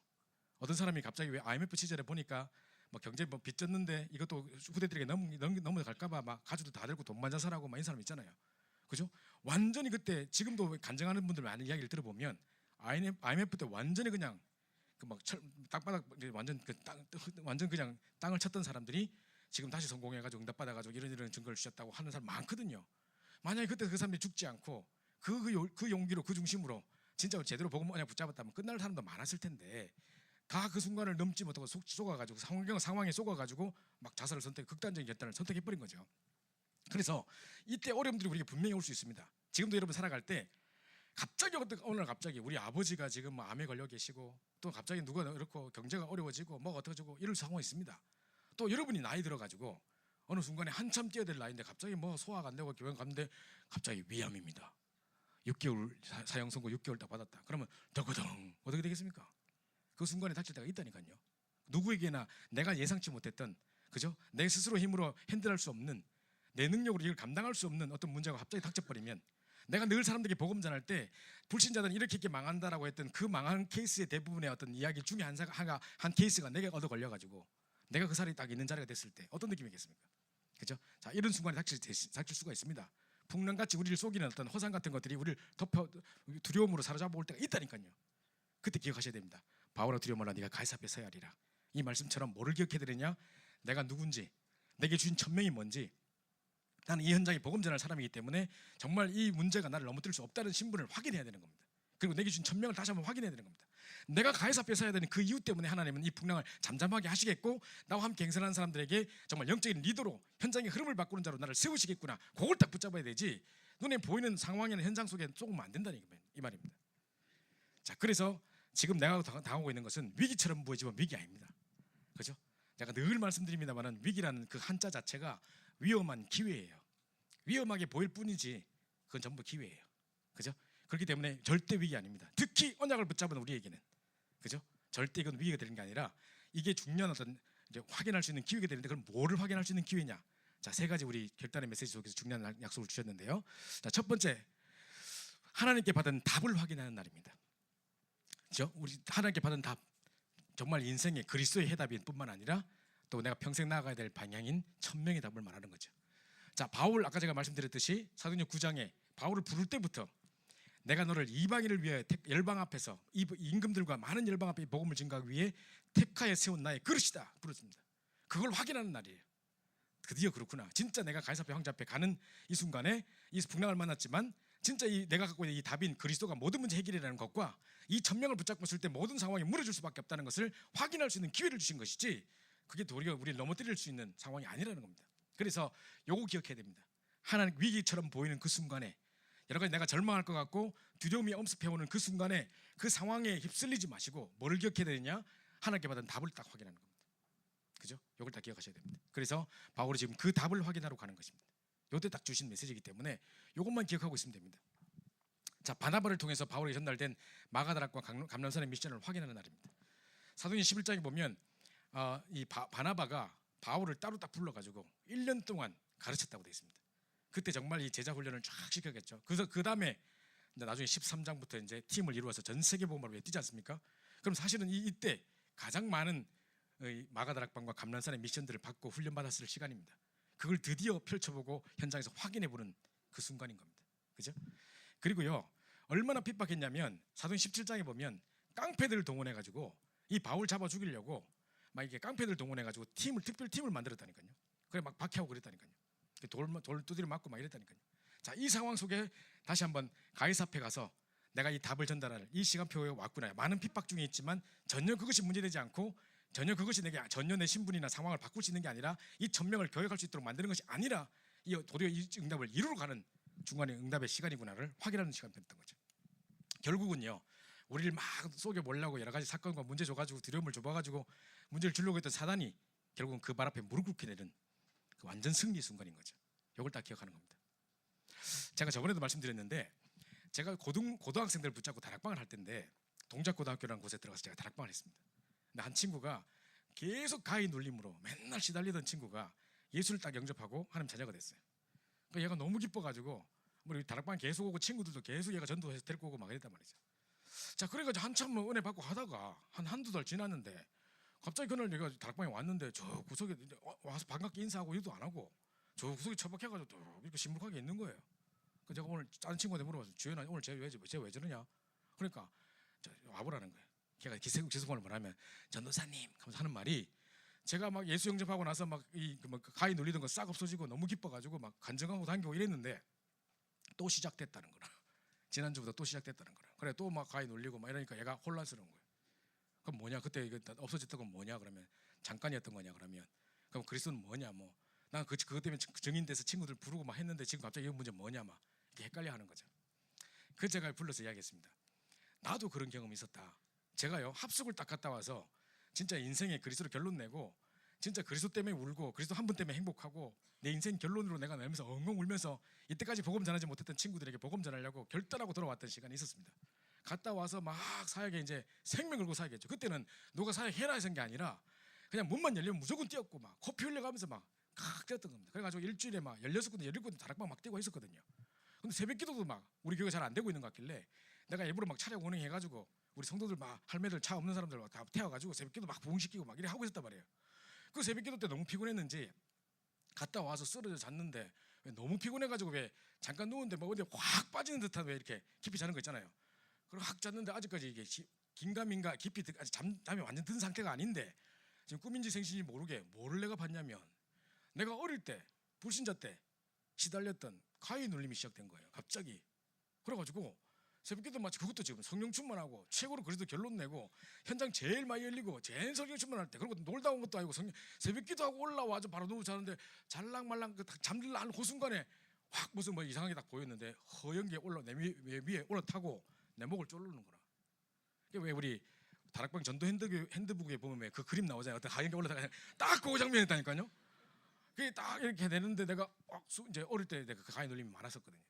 어떤 사람이 갑자기 왜 IMF 시절에 보니까 뭐 경제 뭐 빚졌는데 이것도 후대들에게 넘어갈까봐 막 가족도 다 들고 돈만 자살하고 막 이런 사람 있잖아요. 그죠? 완전히 그때 지금도 간증하는 분들 많은 이야기를 들어보면 IMF 때 완전히 그냥 그 막 땅바닥 완전 완전 그냥 땅을 쳤던 사람들이 지금 다시 성공해가지고 응답받아가지고 이런 증거를 주셨다고 하는 사람 많거든요. 만약에 그때 그 사람들이 죽지 않고 그 용기로 그 중심으로 진짜 제대로 복음 언약 붙잡았다면 끝날 사람도 많았을 텐데 다 그 순간을 넘지 못하고 속아가지고 상황에 속아가지고 막 자살을 극단적인 결단을 선택해버린 거죠. 그래서 이때 어려움들이 우리에게 분명히 올 수 있습니다. 지금도 여러분 살아갈 때 갑자기 어느 날 갑자기 우리 아버지가 지금 뭐 암에 걸려 계시고 또 갑자기 누가 이렇고 경제가 어려워지고 뭐 어떡하고 이럴 상황이 있습니다. 또 여러분이 나이 들어가지고 어느 순간에 한참 뛰어야 될 나이인데 갑자기 뭐 소화가 안 되고 교회 갔는데 갑자기 위암입니다. 6개월 사형 선고 6개월 딱 받았다. 그러면 더거덩 어떻게 되겠습니까? 그 순간에 닥칠 때가 있다니까요. 누구에게나 내가 예상치 못했던 그죠? 내 스스로 힘으로 핸들할 수 없는 내 능력으로 이걸 감당할 수 없는 어떤 문제가 갑자기 닥쳐버리면 내가 늘 사람들에게 복음 전할 때 불신자들은 이렇게 망한다라고 했던 그 망한 케이스의 대부분의 어떤 이야기 중에 한 케이스가 내게 얻어 걸려가지고 내가 그 자리에 딱 있는 자리가 됐을 때 어떤 느낌이겠습니까? 그죠? 자, 이런 순간에 닥칠 수가 있습니다. 풍랑같이 우리를 속이는 어떤 허상 같은 것들이 우리를 덮어 두려움으로 사로잡아 올 때가 있다니까요. 그때 기억하셔야 됩니다. 바오라 두려워 말라 네가 가이사 앞에 서야 하리라. 이 말씀처럼 뭐를 기억해야 되느냐? 내가 누군지, 내게 주신 천명이 뭔지, 나는 이 현장에 복음 전할 사람이기 때문에 정말 이 문제가 나를 넘어뜨릴 수 없다는 신분을 확인해야 되는 겁니다. 그리고 내게 주신 천명을 다시 한번 확인해야 되는 겁니다. 내가 가이사 앞에 서야 되는 그 이유 때문에 하나님은 이 풍랑을 잠잠하게 하시겠고 나와 함께 행선하는 사람들에게 정말 영적인 리더로 현장의 흐름을 바꾸는 자로 나를 세우시겠구나. 그걸 딱 붙잡아야 되지 눈에 보이는 상황이나 현장 속에 속으면 안 된다는 이 말입니다. 자, 그래서 지금 내가 당하고 있는 것은 위기처럼 보이지만 위기 아닙니다. 그죠? 제가 늘 말씀드립니다만 위기라는 그 한자 자체가 위험한 기회예요. 위험하게 보일 뿐이지 그건 전부 기회예요. 그죠? 그렇기 때문에 절대 위기 아닙니다. 특히 언약을 붙잡은 우리에게는 그죠? 절대 이건 위기가 되는 게 아니라 이게 중요한 어떤 이제 확인할 수 있는 기회가 되는데 그럼 뭐를 확인할 수 있는 기회냐? 자, 세 가지 우리 결단의 메시지 속에서 중요한 약속을 주셨는데요. 자, 첫 번째 하나님께 받은 답을 확인하는 날입니다. 그죠? 우리 하나님께 받은 답 정말 인생의 그리스도의 해답인 뿐만 아니라 또 내가 평생 나아가야 될 방향인 천명의 답을 말하는 거죠. 자, 바울 아까 제가 말씀드렸듯이 사도행전 9장에 바울을 부를 때부터 내가 너를 이방인을 위해 열방 앞에서 임금들과 많은 열방 앞에 복음을 증거하기 위해 택하여 세운 나의 그릇이다 부르습니다. 그걸 확인하는 날이에요. 드디어 그렇구나. 진짜 내가 가이사 앞에 황제 앞에 가는 이 순간에 이 풍랑을 만났지만 진짜 내가 갖고 있는 이 답인 그리스도가 모든 문제 해결이라는 것과 이 천명을 붙잡고 있을 때 모든 상황이 무너질 수밖에 없다는 것을 확인할 수 있는 기회를 주신 것이지 그게 도리어 우리를 넘어뜨릴 수 있는 상황이 아니라는 겁니다. 그래서 요거 기억해야 됩니다. 하나님 위기처럼 보이는 그 순간에 여러 가지 내가 절망할 것 같고 두려움이 엄습해오는 그 순간에 그 상황에 휩쓸리지 마시고 뭐를 기억해야 되느냐? 하나님께 받은 답을 딱 확인하는 겁니다. 그죠? 요걸 딱 기억하셔야 됩니다. 그래서 바울이 지금 그 답을 확인하러 가는 것입니다. 요때 딱 주신 메시지이기 때문에 요것만 기억하고 있으면 됩니다. 자, 바나바를 통해서 바울에게 전달된 마가다락과 감람산의 미션을 확인하는 날입니다. 사도행전 11장에 보면 이 바나바가 바울을 따로 딱 불러가지고 1년 동안 가르쳤다고 되어 있습니다. 그때 정말 이 제자 훈련을 쫙 시켰겠죠. 그래서 그 다음에 나중에 13장부터 이제 팀을 이루어서 전 세계 복음을 위해 뛰지 않습니까? 그럼 사실은 이때 가장 많은 마가다락방과 감람산의 미션들을 받고 훈련받았을 시간입니다. 그걸 드디어 펼쳐보고 현장에서 확인해보는 그 순간인 겁니다. 그죠? 그리고요 얼마나 핍박했냐면 사도행전 17장에 보면 깡패들을 동원해가지고 이 바울 잡아 죽이려고 막 이게 깡패들 동원해가지고 특별 팀을 만들었다니까요. 그래 막 박해하고 그랬다니까요. 돌 두드려 맞고 막 이랬다니까요. 자, 이 상황 속에 다시 한번 가이사 앞에 가서 내가 이 답을 전달할 이 시간표에 왔구나. 많은 핍박 중에 있지만 전혀 그것이 문제되지 않고 전혀 그것이 전혀 내 신분이나 상황을 바꿀 수 있는 게 아니라 이 천명을 교역할 수 있도록 만드는 것이 아니라 도리어 이 응답을 이루러 가는 중간에 응답의 시간이구나를 확인하는 시간이었던 거죠. 결국은요 우리를 막 속여보려고 여러 가지 사건과 문제 줘가지고 두려움을 줘봐가지고 문제를 주려고 했던 사단이 결국은 그 발 앞에 무릎 꿇게 되는 그 완전 승리 순간인 거죠. 이걸 딱 기억하는 겁니다. 제가 저번에도 말씀드렸는데 제가 고등학생들 붙잡고 다락방을 할 때인데 동작고등학교라는 곳에 들어가서 제가 다락방을 했습니다. 근데 한 친구가 계속 가히 눌림으로 맨날 시달리던 친구가 예수를 딱 영접하고 하나님 자녀가 됐어요. 그러니까 얘가 너무 기뻐가지고 우리 다락방 계속 오고 친구들도 계속 얘가 전도해서 데리고 오고 막 이랬단 말이죠. 자, 그래가지고 한참 뭐 은혜 받고 하다가 한두 달 지났는데 갑자기 그날 내가 다락방에 왔는데 저 구석에 와서 반갑게 인사하고 일도 안 하고 저 구석에 처박혀가지고 또 이렇게 심각하게 있는 거예요. 그 제가 오늘 다른 친구한테 물어봤어요. 주연아 오늘 쟤왜 저러냐? 그러니까 와보라는 거예요. 걔가 기세국지성을 뭐라면 전도사님 하면서 하는 말이 제가 막 예수 영접하고 나서 막이 가위 눌리던 거 싹 없어지고 너무 기뻐가지고 막 간증하고 다니고 이랬는데 또 시작됐다는 거라. 지난주부터 또 시작됐다는 거라. 그래 또 막 가위 눌리고 막 이러니까 얘가 혼란스러운 거예요. 그럼 뭐냐? 그때 이거 없어졌던 건 뭐냐? 그러면 잠깐이었던 거냐? 그러면 그럼 그리스도는 뭐냐? 뭐 난 그것 때문에 증인돼서 친구들 부르고 막 했는데 지금 갑자기 이 문제 뭐냐? 막 이렇게 헷갈려하는 거죠. 그 제가 불러서 이야기했습니다. 나도 그런 경험이 있었다. 제가요 합숙을 딱 갔다 와서 진짜 인생의 그리스도로 결론 내고 진짜 그리스도 때문에 울고 그리스도 한 분 때문에 행복하고 내 인생 결론으로 내가 내면서 엉엉 울면서 이때까지 복음 전하지 못했던 친구들에게 복음 전하려고 결단하고 돌아왔던 시간이 있었습니다. 갔다 와서 막 사역에 이제 생명 걸고 사역했죠. 그때는 누가 사역해라 해서 게 아니라 그냥 문만 열리면 무조건 뛰었고 막 코피 흘려가면서 막 뛰었던 겁니다. 그래가지고 일주일에 막 16군데 17군데 다락방 막 뛰고 있었거든요. 근데 새벽 기도도 막 우리 교회가 잘 안 되고 있는 것 같길래 내가 일부러 막 차량 운행해가지고 우리 성도들 막 할매들 차 없는 사람들 막 다 태워가지고 새벽 기도 막 부흥시키고 막 이래 하고 있었단 말이에요. 그 새벽 기도 때 너무 피곤했는지 갔다 와서 쓰러져 잤는데 왜 너무 피곤해가지고 왜 잠깐 누웠는데 뭐 어디 확 빠지는 듯한 왜 이렇게 깊이 자는 거 있잖아요. 그리고 확 잤는데 아직까지 이게 긴가민가 깊이 아직 잠이 완전 든 상태가 아닌데 지금 꿈인지 생신인지 모르게 뭐를 내가 봤냐면 내가 어릴 때 불신자 때 시달렸던 가위 눌림이 시작된 거예요. 갑자기. 그래가지고 새벽기도 마치 그것도 지금 성령 충만하고 최고로 그래도 결론 내고 현장 제일 많이 열리고 제일 성령 충만할 때 그리고 놀다 온 것도 아니고 새벽기도 하고 올라와서 바로 누워 자는데 잘랑말랑 딱 잠들라 하는 그 순간에 확 무슨 뭐 이상하게 딱 보였는데 허연 게 올라 내 위에 올라타고 내 목을 쪼르는 거라. 왜 우리 다락방 전도 핸드북에 보면 왜 그 그림 나오잖아요. 어떤 하얀 게 올라타가 딱 그 장면이었다니까요. 그게 딱 이렇게 되는데 내가 이제 어릴 때 내가 그 가위 눌림이 많았었거든요.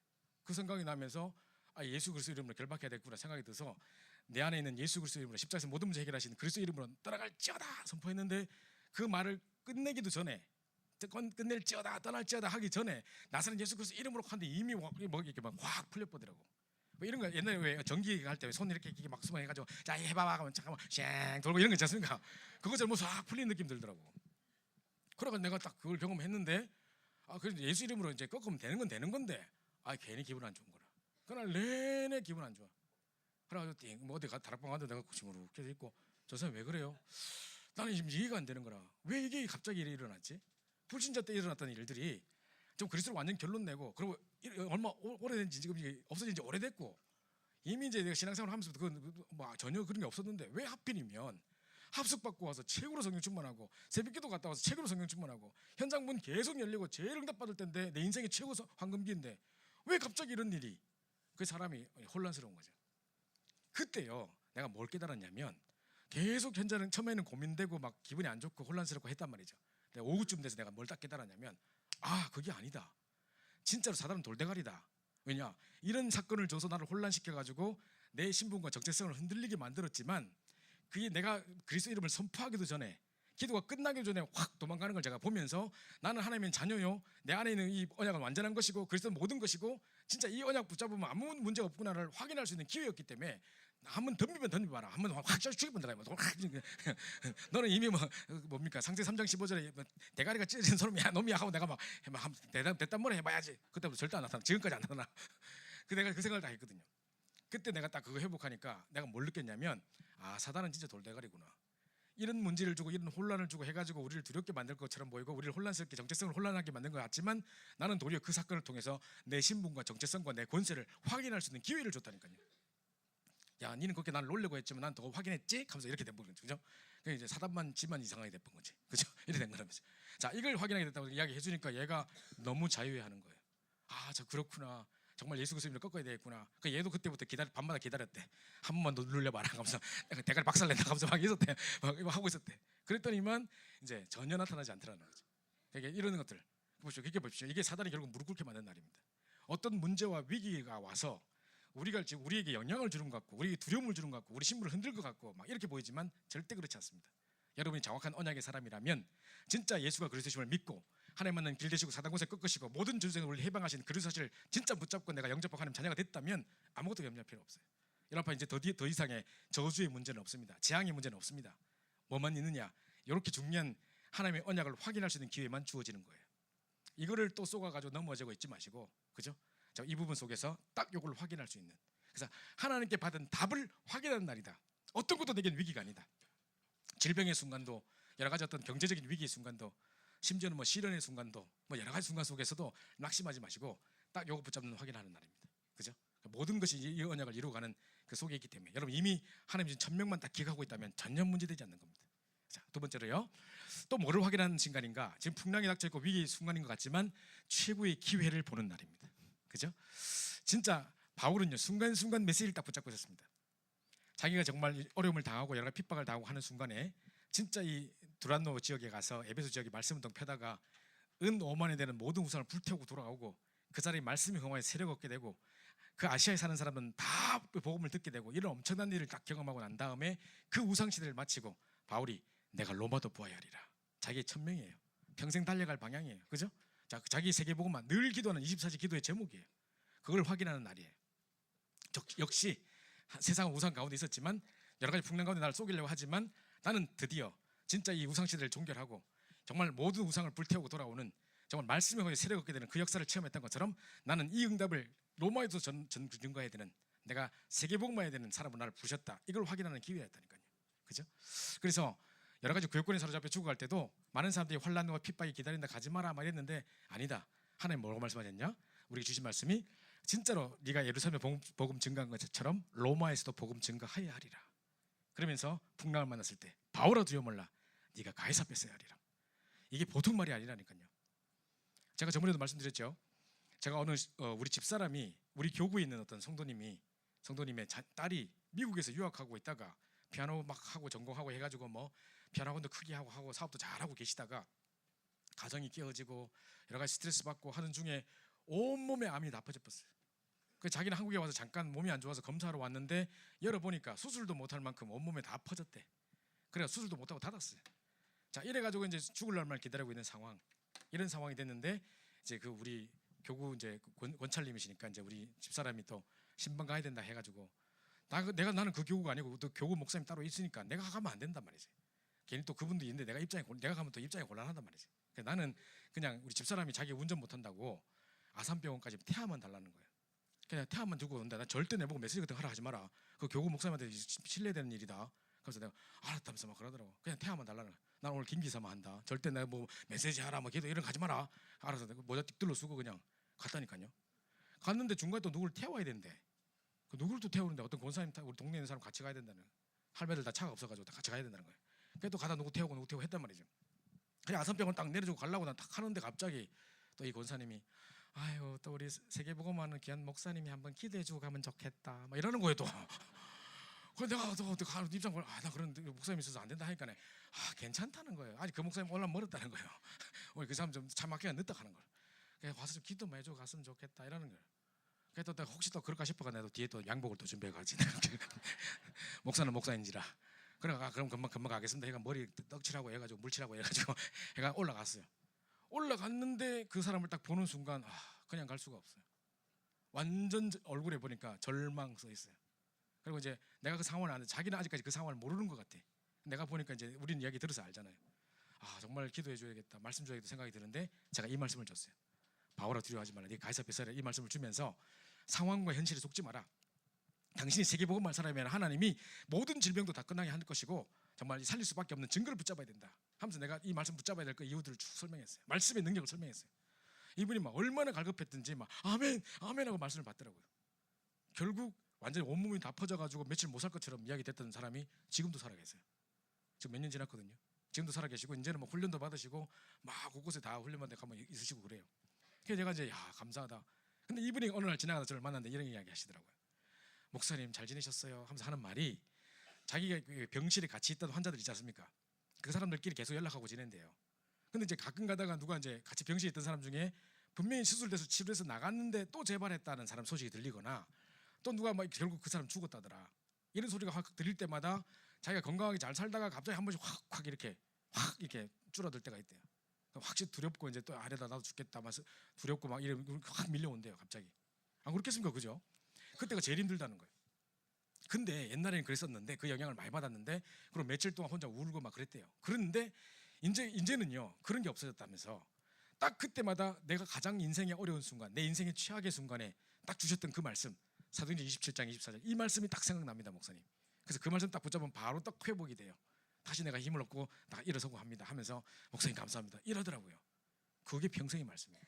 그 생각이 나면서 예수 그리스도 이름으로 결박해야 되겠구나 생각이 들어서 내 안에 있는 예수 그리스도 이름으로 십자가에서 모든 문제 해결하신 그리스도 이름으로 떠나갈지어다 선포했는데 그 말을 끝내기도 전에 끝낼지어다 떠날지어다 하기 전에 나사렛 예수 그리스도 이름으로 하는데 이미 뭐 이렇게 막 확 풀려버더라고. 뭐 이런 거 옛날에 왜 전기 할 때 손 이렇게 막 수만해가지고 자 해봐봐 하면 잠깐만 쉥 돌고 이런 거 있지 않습니까? 그것처럼 뭐싹 풀리는 느낌 들더라고. 그러니까 내가 딱 그걸 경험했는데 그래도 예수 이름으로 이제 꺾으면 되는 건 되는 건데 괜히 기분 안 좋은 거라. 그날 내내 기분 안 좋아. 그래가지고 뭐 어디 다락방 가도 내가 고심으로 웃겨져 있고 저 사람 왜 그래요? 나는 지금 이해가 안 되는 거라. 왜 이게 갑자기 일어났지? 불신자 때 일어났던 일들이 좀 그리스도를 완전 결론 내고 그리고 얼마 오래된지 지금 이게 없어진 지 오래됐고 이미 이제 내가 신앙생활 하면서 뭐 전혀 그런 게 없었는데 왜 하필이면 합숙받고 와서 최고로 성령 충만하고 새벽기도 갔다 와서 최고로 성령 충만하고 현장 문 계속 열리고 제일 응답받을 때인데 내 인생의 최고 황금기인데 왜 갑자기 이런 일이 그 사람이 혼란스러운 거죠. 그때요 내가 뭘 깨달았냐면 계속 현장은 처음에는 고민되고 막 기분이 안 좋고 혼란스럽고 했단 말이죠. 내가 오후쯤 돼서 내가 뭘 딱 깨달았냐면 그게 아니다. 진짜로 사단은 돌대가리다. 왜냐 이런 사건을 줘서 나를 혼란시켜가지고 내 신분과 정체성을 흔들리게 만들었지만 그게 내가 그리스도 이름을 선포하기도 전에 기도가 끝나기 전에 확 도망가는 걸 제가 보면서 나는 하나님의 자녀요 내 안에 있는 이 언약은 완전한 것이고 그리스도는 모든 것이고 진짜 이 언약 붙잡으면 아무 문제가 없구나를 확인할 수 있는 기회였기 때문에 한번 던져봐라 한번 확 죽여본다 너는 이미 뭡니까 상세 3장 15절에 대가리가 찢어진 놈이야 하고 내가 막 대단 뭐래 해봐야지. 그때부터 절대 안 나타나. 지금까지 안 나타나. 내가 그 생각을 다 했거든요. 그때 내가 딱 그거 회복하니까 내가 뭘 느꼈냐면 사단은 진짜 돌대가리구나. 이런 문제를 주고 이런 혼란을 주고 해가지고 우리를 두렵게 만들 것처럼 보이고 우리를 혼란스럽게 정체성을 혼란하게 만든 것 같지만 나는 도리어 그 사건을 통해서 내 신분과 정체성과 내 권세를 확인할 수 있는 기회를 줬다니까요. 야, 니는 그렇게 나를 놀려고 했지만 난 더 확인했지? 하면서 이렇게 된 거죠, 그죠? 이제 사단만 지만 이상하게 됐던 거지, 그죠? 이렇게 된 거라면서. 자, 이걸 확인하게 됐다고 이야기해 주니까 얘가 너무 자유해하는 거예요. 저 그렇구나. 정말 예수 그리스도를 꺾어야 되겠구나. 얘도 그때부터 밤마다 기다렸대. 한 번만 더 눌려봐라. 하면서 대가리 박살낸다. 하면서 막 있었대. 막 하고 있었대. 그랬더니만 이제 전혀 나타나지 않더라는 거죠. 그러니까 이런 것들 보십시오. 이게 사단이 결국 무릎 꿇게 만든 날입니다. 어떤 문제와 위기가 와서 우리에게 영향을 주는 것 같고 우리에게 두려움을 주는 것 같고 우리 신분을 흔들 것 같고 막 이렇게 보이지만 절대 그렇지 않습니다. 여러분이 정확한 언약의 사람이라면 진짜 예수가 그리스도심을 믿고 하나님 만난 길 되시고 사단 권세 꺾으시고 모든 전쟁을 우리 해방하신 그리스도 사실을 진짜 붙잡고 내가 영접하고 하나님 자녀가 됐다면 아무것도 염려할 필요 없어요. 여러분 이제 더 이상의 저주의 문제는 없습니다. 재앙의 문제는 없습니다. 뭐만 있느냐? 이렇게 중요한 하나님의 언약을 확인할 수 있는 기회만 주어지는 거예요. 이거를 또 쏘가가지고 넘어지고 있지 마시고, 그죠? 자, 이 부분 속에서 딱 이걸 확인할 수 있는, 그래서 하나님께 받은 답을 확인하는 날이다. 어떤 것도 내겐 위기가 아니다. 질병의 순간도, 여러 가지 어떤 경제적인 위기의 순간도, 심지어는 뭐 시련의 순간도, 뭐 여러 가지 순간 속에서도 낙심하지 마시고 딱 요거 붙잡는 확인하는 날입니다. 그죠? 모든 것이 이 언약을 이루어가는 그 속에 있기 때문에 여러분 이미 하나님 준 1000명만 딱 기억하고 있다면 전혀 문제되지 않는 겁니다. 자, 두 번째로요. 또 뭐를 확인하는 순간인가? 지금 풍랑이 닥쳐 있고 위기의 순간인 것 같지만 최고의 기회를 보는 날입니다. 그죠? 진짜 바울은요 순간순간 메시지를 딱 붙잡고 있었습니다. 자기가 정말 어려움을 당하고 여러 가지 핍박을 당하고 하는 순간에 진짜 이 두란노 지역에 가서 에베소 지역에 말씀운동 펴다가 은 5만에 되는 모든 우상을 불태우고 돌아오고 그 자리에 말씀의 흥화에 세력 얻게 되고 그 아시아에 사는 사람은 다 복음을 듣게 되고 이런 엄청난 일을 딱 경험하고 난 다음에 그 우상 시대를 마치고 바울이 내가 로마도 보아야 하리라. 자기의 천명이에요. 평생 달려갈 방향이에요. 그죠? 자, 자기 세계복음만 늘 기도하는 24시 기도의 제목이에요. 그걸 확인하는 날이에요. 역시 세상은 우상 가운데 있었지만 여러 가지 풍랑 가운데 나를 속이려고 하지만 나는 드디어 진짜 이 우상 시대를 종결하고 정말 모든 우상을 불태우고 돌아오는 정말 말씀의 거에 세력 얻게 되는 그 역사를 체험했던 것처럼 나는 이 응답을 로마에도 증거해야 되는, 내가 세계복음화해야 되는 사람으로 나를 부르셨다. 이걸 확인하는 기회였다니까요. 그죠? 그래서 여러 가지 교육권에 사로잡혀 죽어갈 때도 많은 사람들이 환난과 핍박이 기다린다 가지 마라 막 이랬는데 아니다. 하나님 뭐라고 말씀하셨냐? 우리에게 주신 말씀이 진짜로 네가 예루살렘에 복음 증거한 것처럼 로마에서도 복음 증거하여야 하리라. 그러면서 풍랑을 만났을 때 바울아 두려워 말라. 네가 가이사 뺏어야 하리라. 이게 보통 말이 아니라니까요. 제가 저번에도 말씀드렸죠. 제가 어느 우리 집사람이 우리 교구에 있는 어떤 성도님의 딸이 미국에서 유학하고 있다가 피아노 막 하고 전공하고 해가지고 뭐 피아노 학원도 크게 하고 사업도 잘하고 계시다가 가정이 깨어지고 여러 가지 스트레스 받고 하는 중에 온몸에 암이 다 퍼져버렸어요. 그 자기는 한국에 와서 잠깐 몸이 안 좋아서 검사하러 왔는데 열어보니까 수술도 못할 만큼 온몸에 다 퍼졌대. 그래서 수술도 못하고 닫았어요. 자, 이래가지고 이제 죽을 날만 기다리고 있는 상황, 이런 상황이 됐는데 이제 그 우리 교구 이제 권찰님이시니까 이제 우리 집사람이 또 신방 가야 된다 해가지고 나는 그 교구가 아니고 또 교구 목사님 따로 있으니까 내가 가면 안 된단 말이지. 괜히 또 그분도 있는데 내가 가면 또 입장이 곤란하단 말이지. 그래서 나는 그냥 우리 집사람이 자기 운전 못한다고 아산병원까지 태아만 달라는 거예요. 그냥 태아만 두고 온다. 나 절대 내보고 메시지 같은 거 하라 하지 마라. 그 교구 목사님한테 신뢰되는 일이다. 그래서 내가 알았다면서 막 그러더라고. 그냥 태아만 달라는 거야. 난 오늘 김기사만 한다. 절대 내가 뭐 메시지 하라 뭐 기도 이런 거 하지 마라. 알아서 내가 모자 띡 둘러 쓰고 그냥 갔다니까요. 갔는데 중간에 또 누구를 태워야 된대. 그 누구를 또 태우는데 어떤 권사님 우리 동네에 있는 사람 같이 가야 된다는. 할매들 다 차가 없어가지고 다 같이 가야 된다는 거예요. 그래서 또 가다 누구 태우고 했단 말이죠. 그냥 아산병원 딱 내려주고 가려고 난 딱 하는데 갑자기 또 이 권사님이 아유 또 우리 세계복음하는 귀한 목사님이 한번 기도해주고 가면 좋겠다 막 이러는 거예요 또. 그래서 내가 또 입장 나 그런 목사님이 있어서 안 된다 하니까 괜찮다는 거예요. 아직 그 목사님 올라 멀었다는 거예요. 그 사람 좀 차 막히가 늦다 하는 거예요. 그래서 와서 좀 기도만 해주고 갔으면 좋겠다 이러는 거예요. 그래서 또 혹시 또 그럴까 싶어가 내가 뒤에 또 양복을 또 준비해가지고 목사는 목사인지라 그래 그럼 금방 가겠습니다. 해가 머리 떡칠하고 해가지고 물칠하고 해가지고 해가 올라갔어요. 올라갔는데 그 사람을 딱 보는 순간 그냥 갈 수가 없어요. 완전 얼굴에 보니까 절망 써 있어요. 그리고 이제 내가 그 상황을 아는데 자기는 아직까지 그 상황을 모르는 것 같아. 내가 보니까 이제 우리는 이야기 들어서 알잖아요. 정말 기도해 줘야겠다, 말씀 줘야겠다 생각이 드는데 제가 이 말씀을 줬어요. 바울아 두려워하지 말라. 네가 가이사 뺏어라. 이 말씀을 주면서 상황과 현실에 속지 마라. 당신이 세계복음만 살아면 하나님이 모든 질병도 다 끝나게 할 것이고 정말 살릴 수밖에 없는 증거를 붙잡아야 된다 하면서 내가 이 말씀 붙잡아야 될 그 이유들을 쭉 설명했어요. 말씀의 능력을 설명했어요. 이분이 막 얼마나 갈급했든지 막 아멘 아멘 하고 말씀을 받더라고요. 결국 완전히 온몸이 다 퍼져가지고 며칠 못 살 것처럼 이야기됐던 사람이 지금도 살아계세요. 지금 몇 년 지났거든요. 지금도 살아계시고 이제는 뭐 훈련도 받으시고 막 곳곳에 다 훈련받아 가면 있으시고 그래요. 그래서 제가 이제 감사하다. 근데 이분이 어느 날 지나가다 저를 만났는데 이런 이야기 하시더라고요. 목사님 잘 지내셨어요? 하면서 하는 말이 자기가 병실에 같이 있던 환자들 있지 않습니까? 그 사람들끼리 계속 연락하고 지낸대요. 근데 이제 가끔 가다가 누가 이제 같이 병실에 있던 사람 중에 분명히 수술돼서 치료해서 나갔는데 또 재발했다는 사람 소식이 들리거나 또 누가 막 결국 그 사람 죽었다더라 이런 소리가 확 들릴 때마다 자기가 건강하게 잘 살다가 갑자기 한 번씩 확 이렇게 줄어들 때가 있대요. 확실히 두렵고 이제 또 아래다 나도 죽겠다 막 두렵고 막 이런 확 밀려온대요 갑자기. 안 그렇겠습니까? 그죠? 그때가 제일 힘들다는 거예요. 근데 옛날에는 그랬었는데 그 영향을 많이 받았는데 그리고 며칠 동안 혼자 울고 막 그랬대요. 그런데 이제는요 그런 게 없어졌다면서 딱 그때마다 내가 가장 인생의 어려운 순간, 내 인생의 최악의 순간에 딱 주셨던 그 말씀, 사도행전 27장 24절 이 말씀이 딱 생각납니다, 목사님. 그래서 그 말씀 딱 붙잡으면 바로 딱 회복이 돼요. 다시 내가 힘을 얻고 딱 일어서고 합니다 하면서 목사님 감사합니다 이러더라고요. 그게 평생의 말씀이에요.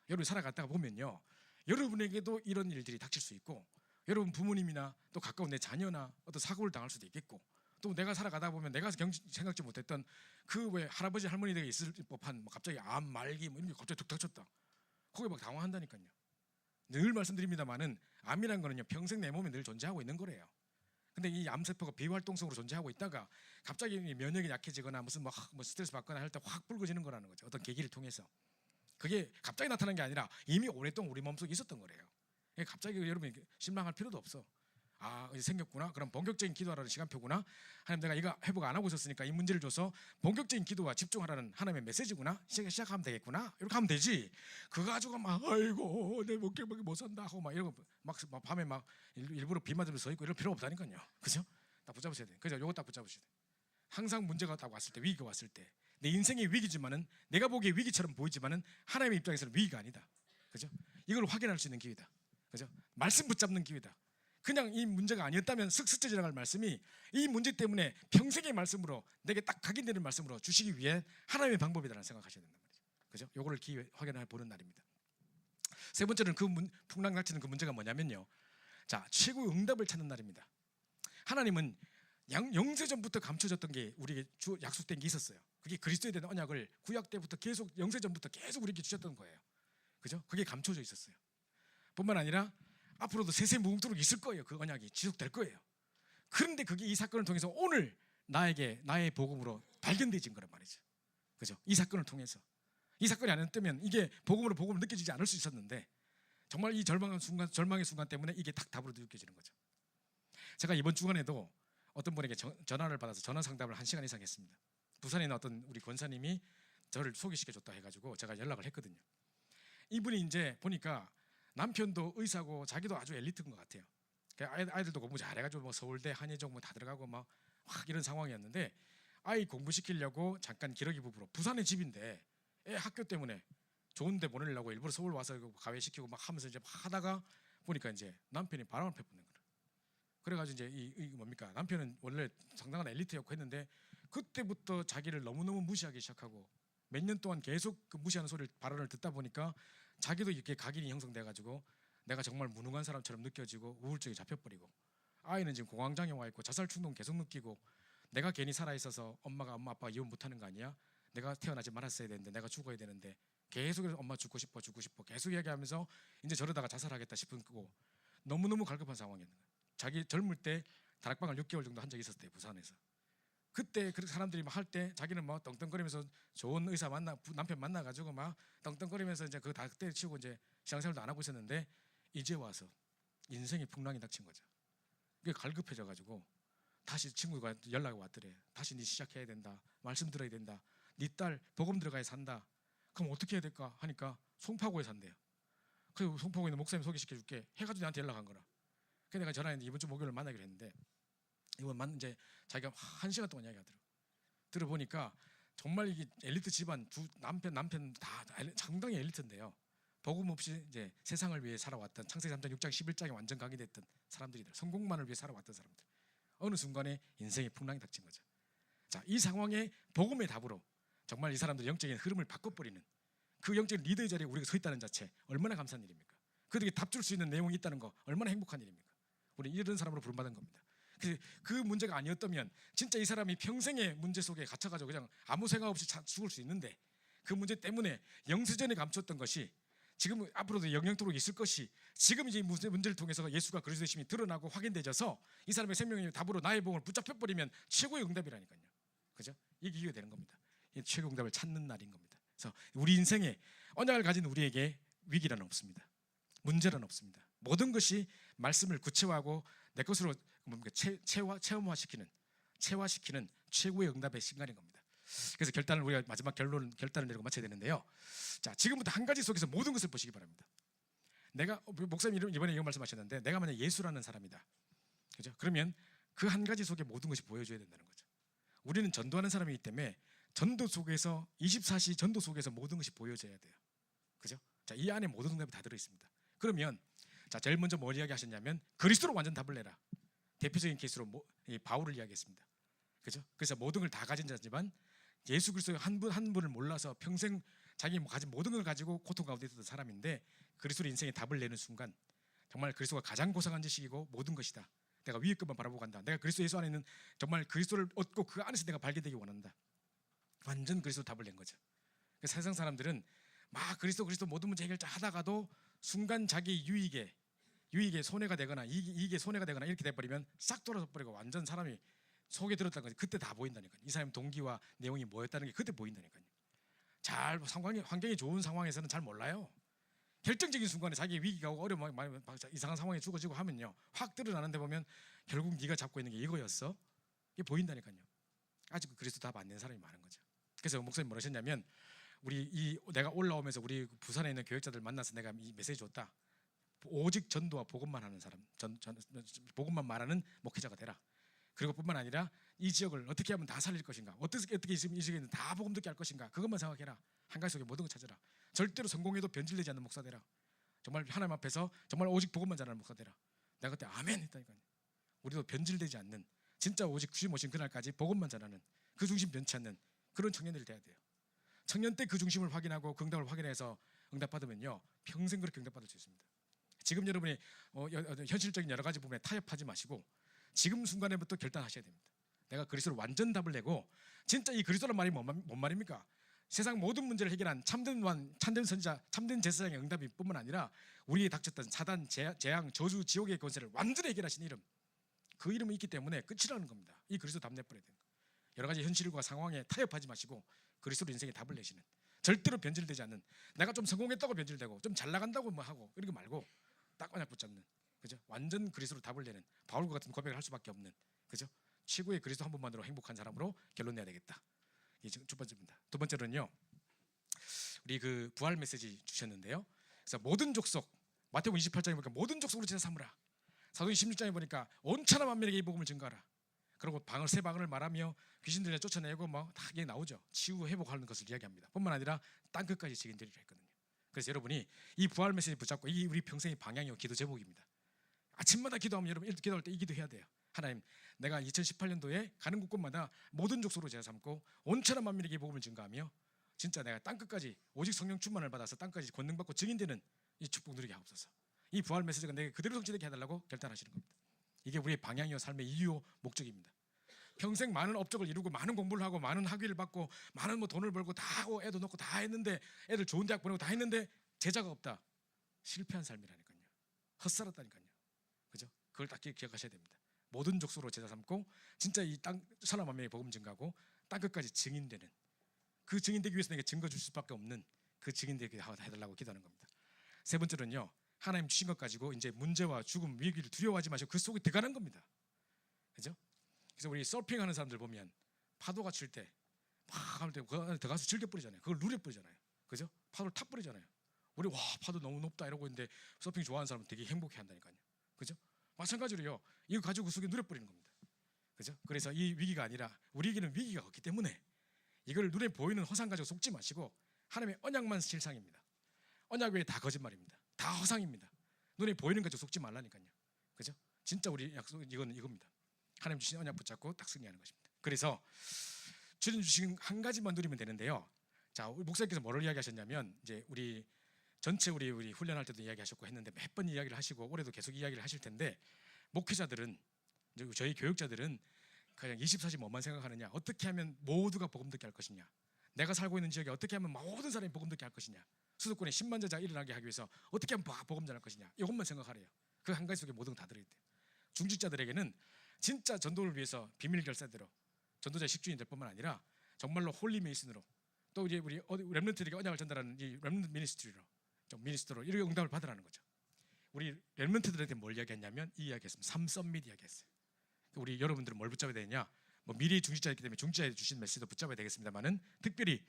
여러분 살아갔다가 보면요 여러분에게도 이런 일들이 닥칠 수 있고 여러분 부모님이나 또 가까운 내 자녀나 어떤 사고를 당할 수도 있겠고 또 내가 살아가다 보면 내가 생각지 못했던 그 왜 할아버지 할머니들에게 있을 법한 뭐 갑자기 암 말기 뭐 이런 게 갑자기 툭 닥쳤다. 거기 막 당황한다니까요. 늘 말씀드립니다만은 암이란 거는요 평생 내 몸에 늘 존재하고 있는 거래요. 근데 이 암세포가 비활동성으로 존재하고 있다가 갑자기 면역이 약해지거나 무슨 뭐 스트레스 받거나 할 때 확 붉어지는 거라는 거죠. 어떤 계기를 통해서. 그게 갑자기 나타난 게 아니라 이미 오랫동안 우리 몸속에 있었던 거래요. 갑자기 여러분 실망할 필요도 없어. 아 이제 생겼구나. 그럼 본격적인 기도하라는 시간표구나. 하나님 내가 이거 회복 안 하고 있었으니까 이 문제를 줘서 본격적인 기도와 집중하라는 하나님의 메시지구나. 시작하면 되겠구나. 이렇게 하면 되지. 그거 가지고 막 아이고 내 먹게 못 산다 하고 막 이러고 막 밤에 막 일부러 비 맞으면서 서 있고 이럴 필요 없다니까요. 그죠? 딱 붙잡으셔야 돼요. 그죠? 요거 딱 붙잡으셔야 돼요. 항상 문제가 딱 왔을 때 위기가 왔을 때 내 인생의 위기지만은 내가 보기에 위기처럼 보이지만은 하나님의 입장에서는 위기가 아니다. 그죠? 이걸 확인할 수 있는 기회다. 그죠? 말씀 붙잡는 기회다. 그냥 이 문제가 아니었다면 슥 스쳐 지나갈 말씀이 이 문제 때문에 평생의 말씀으로 내게 딱 각인되는 말씀으로 주시기 위해 하나님의 방법이다라는 생각하셔야 된단 말이죠. 그죠? 요거를 기회 확인해 보는 날입니다. 세 번째는 그 풍랑 닥치는 그 문제가 뭐냐면요. 자, 최고의 응답을 찾는 날입니다. 하나님은 영세전부터 감춰졌던 게 우리에게 약속된 게 있었어요. 그게 그리스도에 대한 언약을 구약 때부터 계속 영세전부터 계속 우리에게 주셨던 거예요. 그죠? 그게 감춰져 있었어요. 뿐만 아니라 앞으로도 세세무궁토록 있을 거예요. 그 언약이 지속될 거예요. 그런데 그게 이 사건을 통해서 오늘 나의 복음으로 발견되진 거란 말이죠. 그죠? 이 사건을 통해서 이 사건이 아니었다면 이게 복음으로 느껴지지 않을 수 있었는데 정말 이 절망의 순간 때문에 이게 딱 답으로 느껴지는 거죠. 제가 이번 주간에도 어떤 분에게 전화를 받아서 전화 상담을 1시간 이상 했습니다. 부산에 있는 어떤 우리 권사님이 저를 소개시켜줬다 해가지고 제가 연락을 했거든요. 이분이 이제 보니까 남편도 의사고 자기도 아주 엘리트인 것 같아요. 아이들도 공부 잘해가지고 뭐 서울대, 한예종 뭐 다 들어가고 막 이런 상황이었는데 아이 공부시키려고 잠깐 기러기 부부로 부산에 집인데 애 학교 때문에 좋은데 보내려고 일부러 서울 와서 가외시키고 막 하면서 이제 막 하다가 보니까 이제 남편이 바람을 펴붙는 거예요. 그래가지고 이제 이 뭡니까 남편은 원래 상당한 엘리트였고 했는데 그때부터 자기를 너무너무 무시하기 시작하고 몇 년 동안 계속 그 무시하는 발언을 듣다 보니까 자기도 이렇게 각인이 형성돼가지고 내가 정말 무능한 사람처럼 느껴지고 우울증이 잡혀버리고 아이는 지금 공황장애 와 있고 자살 충동 계속 느끼고 내가 괜히 살아있어서 엄마 아빠가 이혼 못하는 거 아니야? 내가 태어나지 말았어야 되는데 내가 죽어야 되는데 계속 엄마 죽고 싶어 계속 이야기하면서 이제 저러다가 자살하겠다 싶은 거고 너무너무 갈급한 상황이었는 거예요. 자기 젊을 때 다락방을 6개월 정도 한 적이 있었대요. 부산에서. 그때 그 사람들이 막 할 때 자기는 막 떵떵거리면서 좋은 의사 남편 만나가지고 막 떵떵거리면서 이제 그거 다 때려치우고 이제 신앙생활도 안 하고 있었는데 이제 와서 인생의 풍랑이 닥친 거죠. 그게 갈급해져가지고 다시 친구가 연락이 왔더래. 다시 네 시작해야 된다. 말씀 들어야 된다. 네 딸 복음 들어가야 산다. 그럼 어떻게 해야 될까 하니까 송파구에 산대요. 그래서 송파구에 있는 목사님 소개시켜줄게 해가지고 나한테 연락한 거라. 그래서 내가 전화했는데 이번 주 목요일 만나기로 했는데 이번 이제 자기가 1시간 동안 이야기하더라고. 들어보니까 정말 이게 엘리트 집안 두 남편 다 상당히 엘리트인데요. 복음 없이 이제 세상을 위해 살아왔던 창세기 3장 6장 11장에 완전 각인됐던 사람들이들, 성공만을 위해 살아왔던 사람들. 어느 순간에 인생의 풍랑이 닥친 거죠. 자, 이 상황에 복음의 답으로 정말 이 사람들의 영적인 흐름을 바꿔버리는 그 영적인 리더의 자리에 우리가 서 있다는 자체 얼마나 감사한 일입니까? 그들에게 답 줄 수 있는 내용이 있다는 거 얼마나 행복한 일입니까? 우리 이런 사람으로 부름받은 겁니다. 그 문제가 아니었다면 진짜 이 사람이 평생의 문제 속에 갇혀가지고 그냥 아무 생각 없이 죽을 수 있는데 그 문제 때문에 영세전에 감췄던 것이 지금 앞으로도 영영토록 있을 것이 지금 이제 문제를 통해서 예수가 그리스도의 심이 드러나고 확인되져서 이 사람의 생명의 답으로 나의 복음을 붙잡혀버리면 최고의 응답이라니까요. 그죠? 이게 기회가 되는 겁니다. 이 최고의 응답을 찾는 날인 겁니다. 그래서 우리 인생에 언약을 가진 우리에게 위기란 없습니다. 문제란 없습니다. 모든 것이 말씀을 구체화하고 내 것으로 체화시키는 최고의 응답의 시간인 겁니다. 그래서 우리가 마지막 결단을 내리고 마쳐야 되는데요. 자, 지금부터 한 가지 속에서 모든 것을 보시기 바랍니다. 목사님 이번에 이런 말씀하셨는데 내가 만약 예수라는 사람이다. 그죠? 그러면 그 한 가지 속에 모든 것이 보여줘야 된다는 거죠. 우리는 전도하는 사람이기 때문에 전도 속에서 24시 전도 속에서 모든 것이 보여져야 돼요. 그죠? 자, 이 안에 모든 응답이 다 들어 있습니다. 그러면 자, 제일 먼저 뭘 이야기하셨냐면 그리스도로 완전 답을 내라. 대표적인 케이스로 이 바울을 이야기했습니다. 그죠? 그래서 모든 걸 다 가진 자지만 예수 그리스도의 한 분을 몰라서 평생 자기 가진 모든 걸 가지고 고통 가운데 있었던 사람인데 그리스도의 인생에 답을 내는 순간 정말 그리스도가 가장 고상한 지식이고 모든 것이다. 내가 위의 것만 바라보고 간다. 내가 그리스도 예수 안에 있는 정말 그리스도를 얻고 그 안에서 내가 발견되기 원한다. 완전 그리스도 답을 낸 거죠. 세상 사람들은 막 그리스도 모든 문제 해결자 하다가도 순간 자기 유익에 손해가 되거나 이익에 손해가 되거나 이렇게 돼버리면 싹 돌아서 버리고 완전 사람이 속에 들었다는 거지. 그때 다 보인다니까요. 이 사람 동기와 내용이 뭐였다는 게 그때 보인다니까요. 잘 환경이 좋은 상황에서는 잘 몰라요. 결정적인 순간에 자기 위기가 오고 어려움 이상한 상황에 죽어지고 하면요 확 드러나는데 보면 결국 네가 잡고 있는 게 이거였어. 이게 보인다니까요. 아직 그리스도 답 안 낸 사람이 많은 거죠. 그래서 목사님 뭐라 하셨냐면 내가 올라오면서 우리 부산에 있는 교역자들 만나서 내가 이 메시지 줬다. 오직 전도와 복음만 하는 사람, 복음만 말하는 목회자가 되라. 그리고 뿐만 아니라 이 지역을 어떻게 하면 다 살릴 것인가, 어떻게 이 지역에 다 복음 듣게 할 것인가, 그것만 생각해라. 한 가지 속에 모든 걸 찾아라. 절대로 성공해도 변질되지 않는 목사 되라. 정말 하나님 앞에서 정말 오직 복음만 전하는 목사 되라. 내가 그때 아멘 했다니까요. 우리도 변질되지 않는 진짜 오직 주님 오신 그날까지 복음만 전하는 그 중심 변치 않는 그런 청년들이 돼야 돼요. 청년 때 그 중심을 확인하고 그 응답을 확인해서 응답받으면요 평생 그렇게 응답받을 수 있습니다. 지금 여러분이 현실적인 여러 가지 부분에 타협하지 마시고 지금 순간에부터 결단하셔야 됩니다. 내가 그리스도로 완전 답을 내고 진짜 이 그리스도란 말이 뭔 말입니까? 세상 모든 문제를 해결한 참된 선지자, 참된 제사장의 응답이 뿐만 아니라 우리에 닥쳤던 사단, 재앙, 저주, 지옥의 권세를 완전히 해결하신 이름, 그 이름이 있기 때문에 끝이라는 겁니다. 이 그리스도 답 내버려야 되는 거. 여러 가지 현실과 상황에 타협하지 마시고 그리스도 인생의 답을 내시는, 절대로 변질되지 않는, 내가 좀 성공했다고 변질되고 좀 잘 나간다고 뭐 하고 이런 거 말고 딱 그냥 붙잡는, 그죠? 완전 그리스도로 답을 내는 바울과 같은 고백을 할 수밖에 없는, 그죠? 최고의 그리스도 한 분만으로 행복한 사람으로 결론 내야 되겠다. 이게 첫 번째입니다. 두 번째로는요, 우리 그 부활 메시지 주셨는데요. 그래서 모든 족속, 마태복음 28장에 보니까 모든 족속으로 제사 삼으라. 사도행 16장에 보니까 온천한 만민에게 이 복음을 증거하라. 그리고 새 방언을 말하며 귀신들을 쫓아내고 다 이게 나오죠. 치유 회복하는 것을 이야기합니다. 뿐만 아니라 땅 끝까지 증인되리라 했거든요. 그래서 여러분이 이 부활 메시지 붙잡고 이 우리 평생의 방향이고 기도 제목입니다. 아침마다 기도하면 여러분 기도할 때 이 기도해야 돼요. 하나님, 내가 2018년도에 가는 곳곳마다 모든 족속으로 제사 삼고 온천한 만민에게 복음을 증거하며 진짜 내가 땅 끝까지 오직 성령 충만을 받아서 땅까지 권능받고 증인되는 이 축복 누리게 하옵소서. 이 부활 메시지가 내게 그대로 성취되게 해달라고 결단하시는 겁니다. 이게 우리의 방향이요 삶의 이유요 목적입니다. 평생 많은 업적을 이루고 많은 공부를 하고 많은 학위를 받고 많은 돈을 벌고 다 하고 애도 넣고 다 했는데 애들 좋은 대학 보내고 다 했는데 제자가 없다. 실패한 삶이라니까요. 헛살았다니까요. 그죠? 그걸 딱 기억하셔야 됩니다. 모든 족속으로 제자 삼고 진짜 이 땅 천하 만민의 복음 증가하고 땅 끝까지 증인되는, 그 증인되기 위해서 내게 증거 줄 수밖에 없는 그 증인되게 해달라고 기도하는 겁니다. 세 번째로는요, 하나님 주신 것 가지고 이제 문제와 죽음, 위기를 두려워하지 마시고 그 속에 들어가는 겁니다. 그죠? 그래서 우리 서핑하는 사람들 보면 파도가 칠 때 막 할 때 그 안에 들어가서 즐겨버리잖아요. 그걸 누려버리잖아요. 그죠? 파도를 탁 버리잖아요. 우리 와 파도 너무 높다 이러고 있는데 서핑 좋아하는 사람은 되게 행복해 한다니까요. 그죠? 마찬가지로요, 이거 가지고 그 속에 누려버리는 겁니다. 그죠? 그래서 이 위기가 아니라 우리에게는 위기가 없기 때문에 이걸 눈에 보이는 허상 가지고 속지 마시고 하나님의 언약만 실상입니다. 언약 외에 다 거짓말입니다. 다 허상입니다. 눈에 보이는 가지고 속지 말라니까요. 그죠? 진짜 우리 약속 이겁니다. 하나님 주신 언약 붙잡고 딱 승리하는 것입니다. 그래서 주님 주신 한 가지만 누리면 되는데요. 자, 우리 목사님께서 뭐를 이야기하셨냐면 이제 우리 전체 우리 훈련할 때도 이야기하셨고 했는데 몇 번 이야기를 하시고 올해도 계속 이야기를 하실 텐데, 목회자들은 이제 저희 교육자들은 그냥 24시 뭐만 생각하느냐, 어떻게 하면 모두가 복음 듣게 할 것이냐, 내가 살고 있는 지역에 어떻게 하면 모든 사람이 복음 듣게 할 것이냐, 수도권에 10만 제자가 일어나게 하기 위해서 어떻게 하면 복음 전할 것이냐, 이것만 생각하래요. 그 한 가지 속에 모든 거 다 들어있대요. 중직자들에게는 진짜 전도를 위해서 비밀 결사대로 전도자 식주인들 뿐만 아니라 정말로 홀리 메이슨으로, 또 이제 우리 렘넌트들에게 언약을 전달하는 이 렘넌트 미니스트로 이렇게 응답을 받으라는 거죠. 우리 렘넌트들한테 뭘 이야기했냐면 이 이야기했습니다. 3서밋 이야기했어요. 우리 여러분들은 뭘 붙잡아야 되냐? 뭐 미리 중직자였기 때문에 중직자에 주신 메시지도 붙잡아야 되겠습니다만은 특별히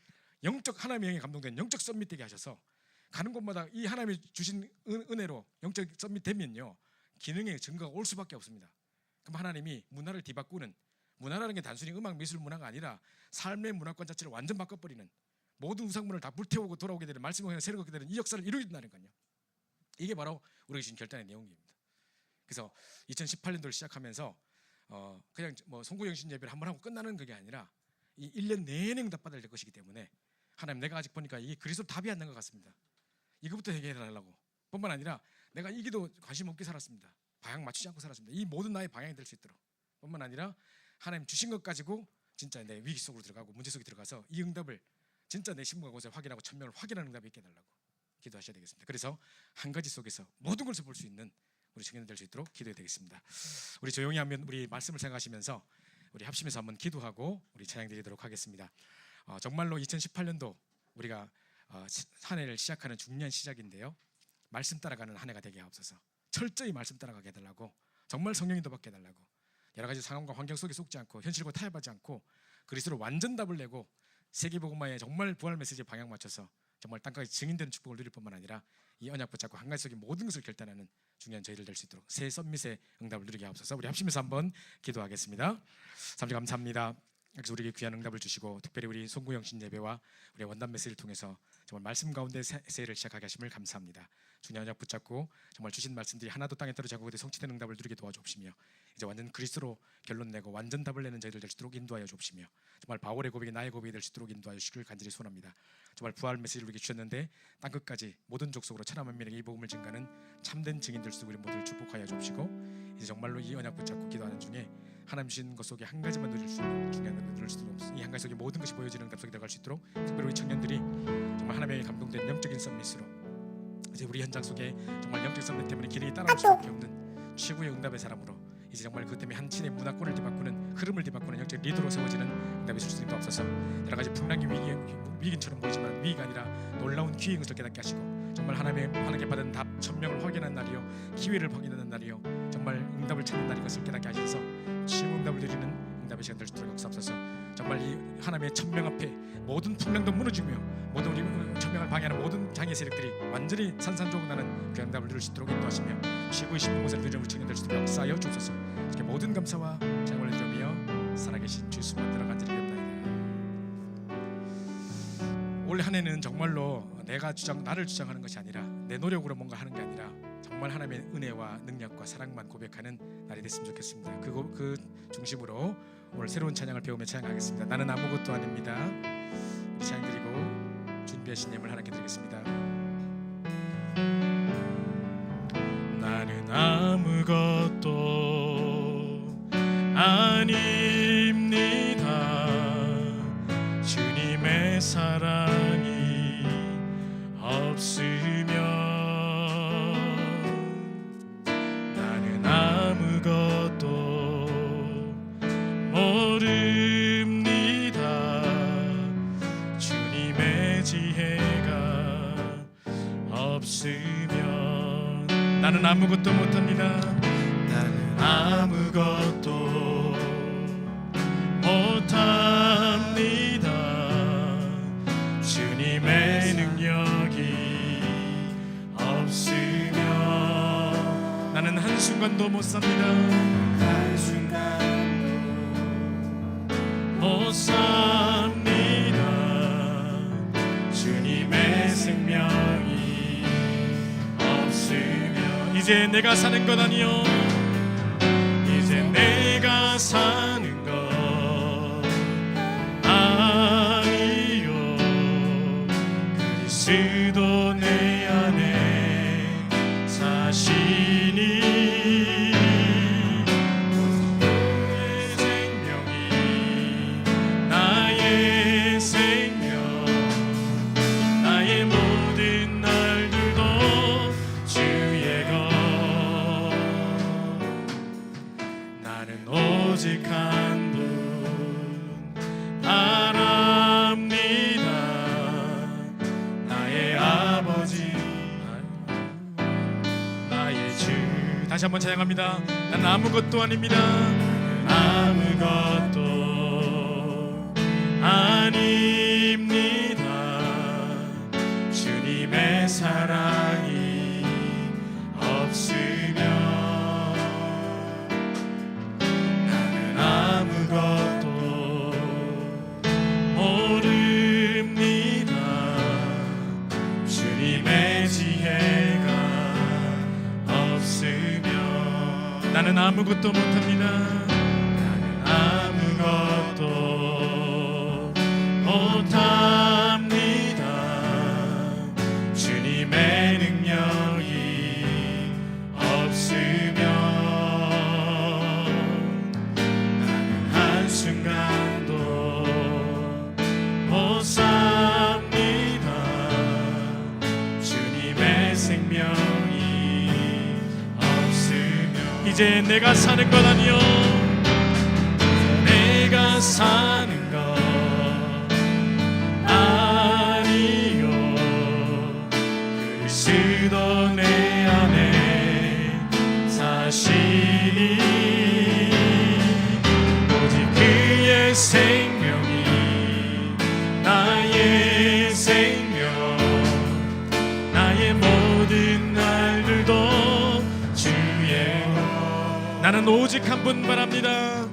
영적 하나님의 영에 감동된 영적 썸밋 되게 하셔서 가는 곳마다 이 하나님이 주신 은혜로 영적 썸밋 되면요 기능의 증거가 올 수밖에 없습니다. 그럼 하나님이 문화를 뒤바꾸는, 문화라는 게 단순히 음악 미술 문화가 아니라 삶의 문화권 자체를 완전 바꿔버리는, 모든 우상문을 다 불태우고 돌아오게 되는, 말씀을 그냥 새로 걷게 되는 이 역사를 이루어진다는 거예요. 이게 바로 우리가 주신 결단의 내용입니다. 그래서 2018년도를 시작하면서 그냥 뭐 송구영신 예배를 한번 하고 끝나는 그게 아니라 이 1년 내내 응답받을 것이기 때문에 하나님, 내가 아직 보니까 이게 그리스도 답이 안 난 것 같습니다. 이것부터 해결해달라고. 뿐만 아니라 내가 이기도 관심 없게 살았습니다. 방향 맞추지 않고 살았습니다. 이 모든 나의 방향이 될 수 있도록. 뿐만 아니라 하나님 주신 것 가지고 진짜 내 위기 속으로 들어가고 문제 속에 들어가서 이 응답을 진짜 내 신분과 곳에 확인하고 천명을 확인하는 응답이 있게 해달라고 기도하셔야 되겠습니다. 그래서 한 가지 속에서 모든 것을 볼 수 있는 우리 청년들 될 수 있도록 기도해야 되겠습니다. 우리 조용히 하면 우리 말씀을 생각하시면서 우리 합심해서 한번 기도하고 우리 찬양 드리도록 하겠습니다. 정말로 2018년도 우리가 한 해를 시작하는 중요한 시작인데요, 말씀 따라가는 한 해가 되게 하옵소서. 철저히 말씀 따라가게 해달라고, 정말 성령 인도받게 해달라고, 여러 가지 상황과 환경 속에 속지 않고 현실과 타협하지 않고 그리스도로 완전 답을 내고 세계복음화에 정말 부활 메시지에 방향 맞춰서 정말 땅까지 증인되는 축복을 누릴 뿐만 아니라 이 언약 붙잡고 한 가지 속에 모든 것을 결단하는 중요한 저희들 될 수 있도록 새 썸밋의 응답을 누리게 하옵소서. 우리 합심해서 한번 기도하겠습니다. 삼주 감사합니다. 우리에게 귀한 응답을 주시고 특별히 우리 송구영신 예배와 우리 원단 메시지를 통해서 정말 말씀 가운데 새해를 시작하게 하심을 감사합니다. 중요한 언약 붙잡고 정말 주신 말씀들이 하나도 땅에 떨어지지 않고 그때 성취된 응답을 누리게 도와주옵시며 이제 완전 그리스도로 결론 내고 완전 답을 내는 저희들 될 수 있도록 인도하여 주옵시며 정말 바울의 고백이 나의 고백이 될 수 있도록 인도하여 주시길 간절히 소원합니다. 정말 부활 메시지를 우리에게 주셨는데 땅끝까지 모든 족속으로 천하 만민에게 이 복음을 증가하는 참된 증인 될 수 있도록 우리 모두를 축복하여 주옵시고 이제 정말로 이 언약 붙잡고 기도하는 중에 하나님 주신 것 속에 한 가지만 누릴 수 있는 중요한 응답을 누릴 수도 없어. 이 한 가지 속에 모든 것이 보여지는 응답 속에 들어갈 수 있도록 특별히 우리 청년들이 정말 하나님의 감동된 영적인 썸밋으로 이제 우리 현장 속에 정말 영적 썸밋 때문에 길이 따라올 수밖에 없는 최고의 응답의 사람으로 이제 정말 그것 때문에 한 친의 문화권을 뒤바꾸는 흐름을 뒤바꾸는 영적 리더로 세워지는 응답이 있을 수 있는 데 없어서 여러 가지 풍랑이 위기처럼 보이지만 위기가 아니라 놀라운 기회인 것을 깨닫게 하시고 정말 하나님께 받은 답 천명을 확인하는 날이요 기회를 확인하는 날이요 정말 응답을 찾는 날인 것을 깨닫게 하셔서 최고 응답을 드리는 응답의 시간 될 수 있도록 역사하옵소서. 정말 이 하나님의 천명 앞에 모든 풍랑도 무너지며 모든 우리 천명을 방해하는 모든 장애 세력들이 완전히 산산조각나는 그 응답을 누릴 수 있도록 인도하시며 최고의 신분 곳을 누리는 우리 청년 될 수 있도록 역사하여 주옵소서. 이렇게 모든 감사와 찬양을 드리며 살아계신 주 예수 만들어 간절히 기도합니다. 올 한 해는 정말로 나를 주장하는 것이 아니라 내 노력으로 뭔가 하는 게 아니라 정말 하나님의 은혜와 능력과 사랑만 고백하는 날이 됐으면 좋겠습니다. 그 중심으로 오늘 새로운 찬양을 배우며 찬양하겠습니다. 나는 아무것도 아닙니다. 찬양 드리고 준비하신 예물 하나님께 드리겠습니다. 나는 아무것도 아닙니다. 주님의 사랑이 없으면 나는 아무것도 모릅니다. 주님의 지혜가 없으면 나는 아무것도 못합니다. 나는 아무것도 못합니다. 주님의 능력이 없으면 나는 한순간도 못 삽니다. 한순간도 못 삽니다. 주님의 생명이 없으면 이제 내가 사는 것 아니요 이제 내가 사는 것 아니요 그리스도 내 안에 사시니 그의 생명이 나의 생명 나의 모든 날들도 주의 것 나는 오직 한 분 바랍니다. 나의 아버지 나의 주 다시 한번 찬양합니다. 난 아무것도 아닙니다. 아무것도 아닙니다. 주님의 사랑이 없으면 나는 아무것도 못합니다. 아무것도 못합니다. 주님의 능력이 없으면 나는 한순간도 못 삽니다. 주님의 생명이 없으면 이제 내가 사는 것 아니요, 내가 사는 것 아니요, 그리스도 내 안에 사시니 오직 그의 생명이 나의 생명, 나의 모든 날들도 주의 나는 오직 한 분 바랍니다.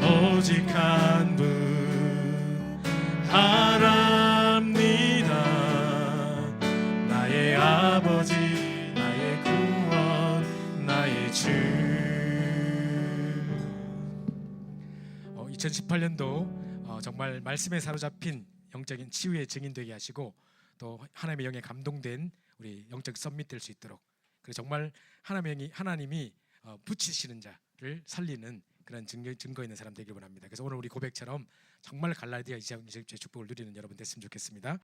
오직 한 분 바랍니다. 나의 아버지, 나의 구원, 나의 주. 2018년도 정말 말씀에 사로잡힌 영적인 치유의 증인 되게 하시고, 또 하나님의 영에 감동된 우리 영적 썸밋 될 수 있도록, 그리고 정말 하나님이 붙이시는 자를 살리는 그런 증거 있는 사람 되길 원합니다. 그래서 오늘 우리 고백처럼 정말 갈라디아 2장 20절의 축복을 누리는 여러분 됐으면 좋겠습니다.